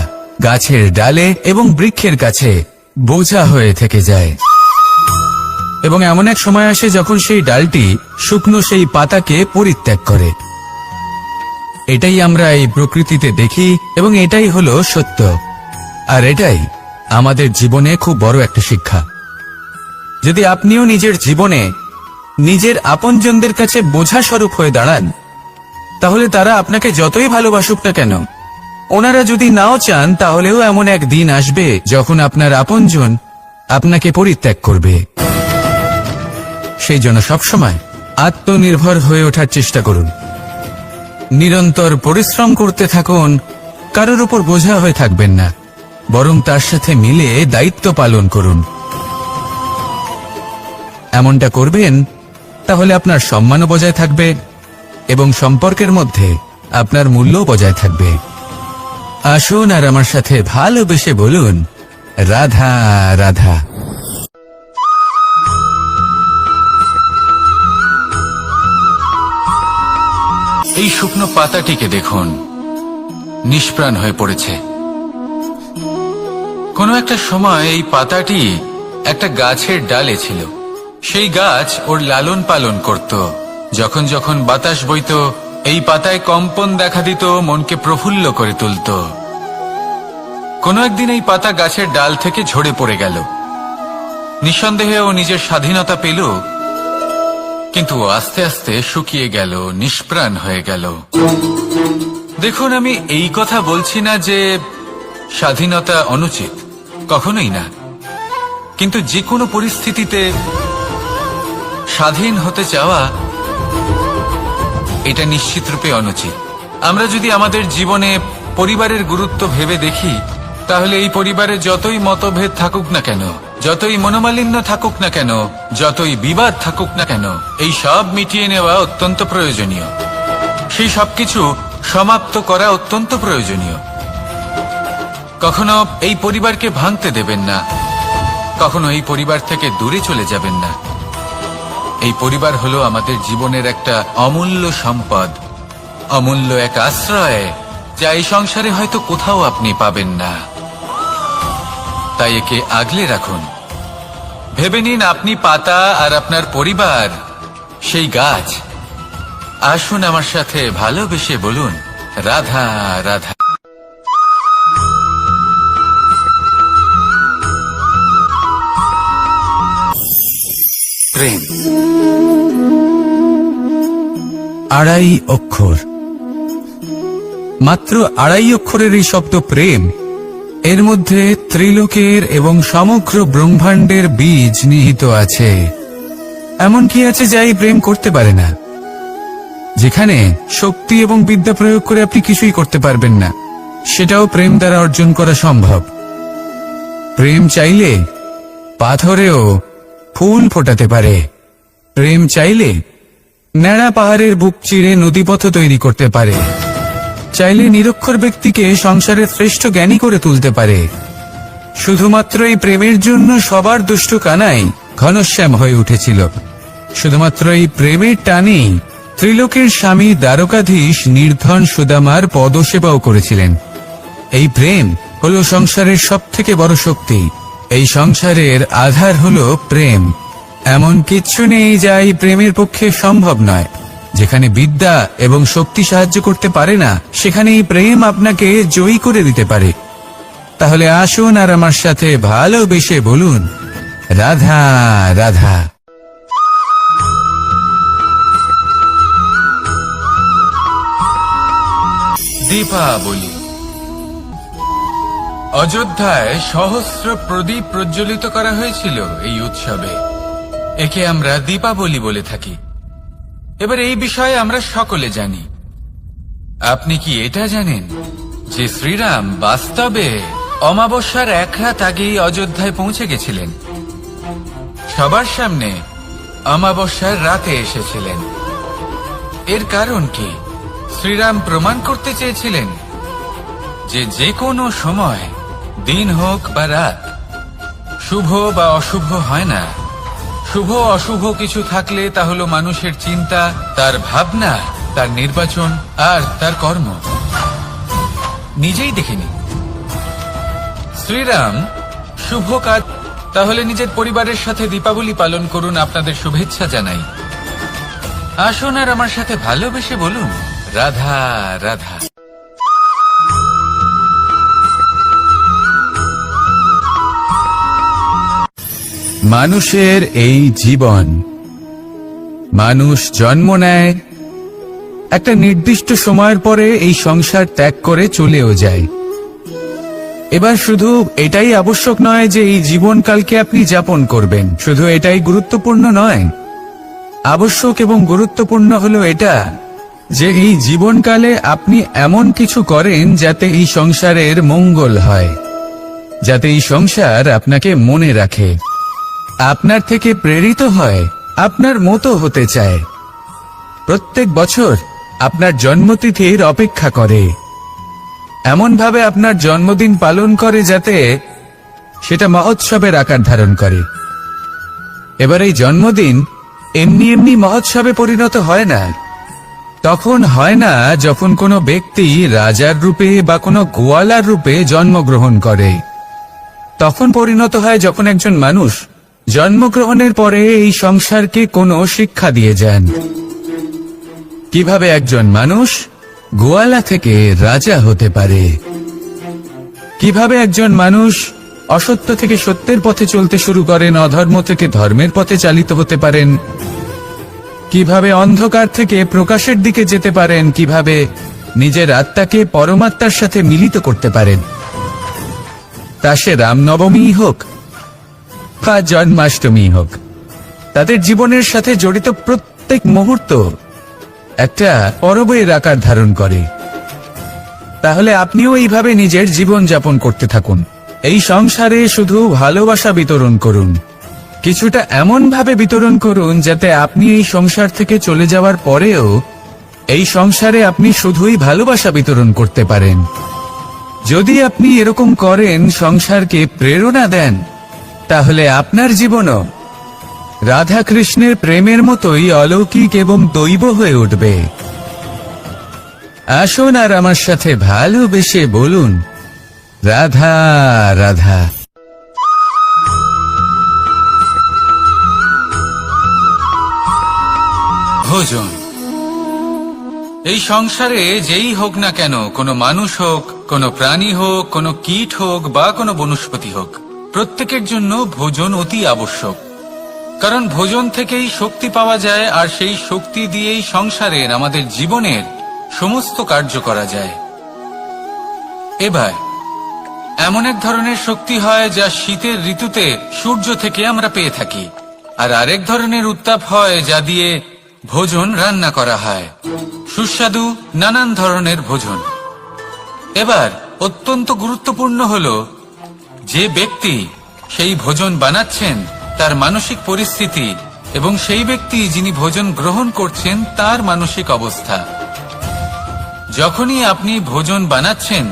গাছের ডালে এবং বৃক্ষের কাছে বোঝা হয়ে থেকে যায়। এবং এমন এক সময় আসে যখন সেই ডালটি শুকনো সেই পাতাকে পরিত্যাগ করে। এটাই আমরা এই প্রকৃতিতে দেখি এবং এটাই হলো সত্য। আর এটাই আমাদের জীবনে খুব বড় একটা শিক্ষা। যদি আপনিও নিজের জীবনে নিজের আপনজনদের কাছে বোঝা স্বরূপ হয়ে দাঁড়ান, তাহলে তারা আপনাকে যতই ভালোবাসুক না কেন, ওনারা যদি নাও চান, তাহলেও এমন এক দিন আসবে যখন আপনার আপনজন আপনাকে পরিত্যাগ করবে। সেই জন্য সবসময় আত্মনির্ভর হয়ে ওঠার চেষ্টা করুন। নিরন্তর পরিশ্রম করতে থাকুন, কারোর উপর বোঝা হয়ে থাকবেন না, বরং তার সাথে মিলে দায়িত্ব পালন করুন। এমনটা করবেন, তাহলে আপনার সম্মানও বজায় থাকবে এবং সম্পর্কের মধ্যে আপনার মূল্যও বজায় থাকবে। আসুন আর আমার সাথে ভালোবেসে বলুন, রাধা রাধা। এই শুকনো পাতাটিকে দেখুন, নিষ্প্রাণ হয়ে পড়েছে। কোনো একটা সময় এই পাতাটি একটা গাছের ডালে ছিল। সেই গাছ ওর লালন পালন করত। যখন যখন বাতাস বইত, এই পাতায় কম্পন দেখা দিত, মনকে প্রফুল্ল করে তুলত। কোনো একদিন এই পাতা গাছের ডাল থেকে ঝরে পড়ে গেল। নিঃসন্দেহে ও নিজের স্বাধীনতা পেল, কিন্তু আস্তে আস্তে শুকিয়ে গেল, নিষ্প্রাণ হয়ে গেল। দেখুন, আমি এই কথা বলছি না যে স্বাধীনতা অনুচিত, কখনোই না। কিন্তু যে কোনো পরিস্থিতিতে স্বাধীন হতে চাওয়া এটা নিশ্চিতরূপে অনুচিত। আমরা যদি আমাদের জীবনে পরিবারের গুরুত্ব ভেবে দেখি, তাহলে এই পরিবারে যতই মতভেদ থাকুক না কেন, যতই মনোমালিন্য থাকুক না কেন, যতই বিবাদ থাকুক না কেন, এই সব মিটিয়ে নেওয়া অত্যন্ত প্রয়োজনীয়। সেই সবকিছু সমাপ্ত করা অত্যন্ত প্রয়োজনীয়। কখনো এই পরিবারকে ভাঙতে দেবেন না, কখনো এই পরিবার থেকে দূরে চলে যাবেন না। এই পরিবার হলো আমাদের জীবনের একটা অমূল্য সম্পদ, অমূল্য এক আশ্রয়, যা এই সংসারে হয়তো কোথাও আপনি পাবেন না। তাই একে আগলে রাখুন। ভেবে নিন আপনি পাতা আর আপনার পরিবার সেই গাছ। আসুন আমার সাথে ভালোবেসে বলুন, রাধা রাধা। প্রেম 2.5 অক্ষর, মাত্র 2.5 অক্ষরের এই শব্দ প্রেম, এর মধ্যে ত্রিলোকের এবং সমগ্র ব্রহ্মাণ্ডের বীজ নিহিত আছে। এমন কি আছে যা এই প্রেম করতে পারে না? যেখানে শক্তি এবং বিদ্যা প্রয়োগ করে আপনি কিছুই করতে পারবেন না, সেটাও প্রেম দ্বারা অর্জন করা সম্ভব। প্রেম চাইলে পাথরেও ফুল ফোটাতে পারে। প্রেম চাইলে ন্যাড়া পাহাড়ের বুক চিরে নদীপথ তৈরি করতে পারে। চাইলে নিরক্ষর ব্যক্তিকে সংসারের শ্রেষ্ঠ জ্ঞানী করে তুলতে পারে। শুধুমাত্র এই প্রেমের জন্য সবার দুষ্ট কানাই ঘনশ্যাম হয়ে উঠেছিল। শুধুমাত্র এই প্রেমের টানেই ত্রিলোকের স্বামী দ্বারকাধীশ নির্ধন সুদামার পদসেবাও করেছিলেন। এই প্রেম হলো সংসারের সবথেকে বড় শক্তি। এই সংসারের আধার হলো প্রেম। এমন কিচ্ছু নেই যা এই প্রেমের পক্ষে সম্ভব নয়। যেখানে বিদ্যা এবং শক্তি সাহায্য করতে পারে না, সেখানে এই প্রেম আপনাকে জয়ী করে দিতে পারে। তাহলে আসুন আর আমার সাথে ভালোবেসে বলুন, রাধা রাধা। দীপাবলি। অযোধ্যায় সহস্র প্রদীপ প্রজ্বলিত করা হয়েছিল এই উৎসবে। একে আমরা দীপাবলি বলে থাকি। এবার এই বিষয়ে আমরা সকলে জানি। আপনি কি এটা জানেন যে শ্রীরাম বাস্তবে অমাবস্যার 1 রাত আগেই অযোধ্যায় পৌঁছে গেছিলেন? সবার সামনে অমাবস্যার রাতে এসেছিলেন। এর কারণ কি? শ্রীরাম প্রমাণ করতে চেয়েছিলেন যে যে কোনো সময়, দিন হোক বা রাত, শুভ বা অশুভ হয় না। শুভ অশুভ কিছু থাকলে তা হলো মানুষের চিন্তা, তার ভাবনা, তার নির্বাচন আর তার কর্ম। নিজেই দেখিনি শ্রীরাম শুভ কাজ। তাহলে নিজের পরিবারের সাথে দীপাবলি পালন করুন। আপনাদের শুভেচ্ছা জানাই। আসুন আর আমার সাথে ভালোবেসে বলুন, রাধা রাধা। মানুষের এই জীবন, মানুষ জন্ম নেয়, একটা নির্দিষ্ট সময়ের পরে এই সংসার ত্যাগ করে চলেও যায়। এবার শুধু এটাই আবশ্যক নয় যে এই জীবনকালকে আপনি যাপন করবেন, শুধু এটাই গুরুত্বপূর্ণ নয়। আবশ্যক এবং গুরুত্বপূর্ণ হলো এটা যে এই জীবনকালে আপনি এমন কিছু করেন যাতে এই সংসারের মঙ্গল হয়, যাতে এই সংসার আপনাকে মনে রাখে, আপনার থেকে প্রেরিত হয়, আপনার মতো হতে চায়। প্রত্যেক বছর আপনার জন্মতিথির অপেক্ষা করে, এমনভাবে আপনার জন্মদিন পালন করে যাতে সেটা মহোৎসবের আকার ধারণ করে। এবার এই জন্মদিন এমনি এমনি মহোৎসবে পরিণত হয় না। তখন হয় না যখন কোনো ব্যক্তি রাজার রূপে বা কোনো গোয়ালার রূপে জন্মগ্রহণ করে। তখন পরিণত হয় যখন একজন মানুষ জন্মগ্রহণের পরে এই সংসারকে কোনো শিক্ষা দিয়ে যান। কিভাবে একজন মানুষ গোয়ালা থেকে রাজা হতে পারে, কিভাবে একজন মানুষ অসত্য থেকে সত্যের পথে চলতে শুরু করেন, অধর্ম থেকে ধর্মের পথে চালিত হতে পারেন, কিভাবে অন্ধকার থেকে প্রকাশের দিকে যেতে পারেন, কিভাবে নিজের আত্মাকে পরমাত্মার সাথে মিলিত করতে পারেন। তা সে রামনবমী হোক বা জন্মাষ্টমী হোক, তাদের জীবনের সাথে জড়িত প্রত্যেক মুহূর্ত একটা পরবের আকার ধারণ করে। তাহলে আপনিও এইভাবে নিজের জীবন যাপন করতে থাকুন। এই সংসারে শুধু ভালোবাসা বিতরণ করুন, কিছুটা এমন ভাবে বিতরণ করুন যাতে আপনি এই সংসার থেকে চলে যাওয়ার পরেও এই সংসারে আপনি শুধুই ভালোবাসা বিতরণ করতে পারেন। যদি আপনি এরকম করেন, সংসারকে প্রেরণা দেন, তাহলে আপনার জীবনও রাধা কৃষ্ণের প্রেমের মতোই অলৌকিক এবং দৈব হয়ে উঠবে। আসুন আর আমার সাথে ভালোবেসে বলুন, রাধা রাধা। ভোজন। এই সংসারে যেই হোক না কেন, কোনো মানুষ হোক, কোনো প্রাণী হোক, কোনো কীট হোক বা কোনো বনস্পতি হোক, প্রত্যেকের জন্য ভোজন অতি আবশ্যক। কারণ ভোজন থেকেই শক্তি পাওয়া যায়, আর সেই শক্তি দিয়েই সংসারের, আমাদের জীবনের সমস্ত কার্য করা যায়। এবার এমন এক ধরনের শক্তি হয় যা শীতের ঋতুতে সূর্য থেকে আমরা পেয়ে থাকি, আর আরেক ধরনের উত্তাপ হয় যা দিয়ে ভোজন রান্না করা হয়, সুস্বাদু নানান ধরনের ভোজন। এবার অত্যন্ত গুরুত্বপূর্ণ হলো যে ব্যক্তি সেই ভোজন বানাচ্ছেন তার মানসিক পরিস্থিতি এবং সেই ব্যক্তি যিনি ভোজন গ্রহণ করছেন তার মানসিক অবস্থা। যখনই আপনি ভোজন বানাচ্ছেন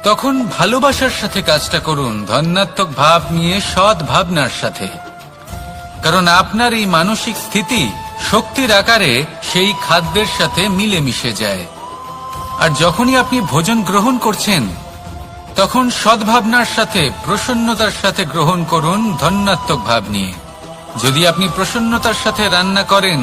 তখন ভালোবাসার সাথে কাজটা করুন, ধন্যাত্মক ভাব নিয়ে, সৎ ভাবনার সাথে। কারণ আপনার এই মানসিক স্থিতি শক্তির আকারে সেই খাদ্যের সাথে মিলেমিশে যায়। আর যখনই আপনি ভোজন গ্রহণ করছেন তখন সদ্ভাবনার সাথে, প্রসন্নতার সাথে গ্রহণ করুন, ধন্যাত্মক ভাব নিয়ে। যদি আপনি প্রসন্নতার সাথে রান্না করেন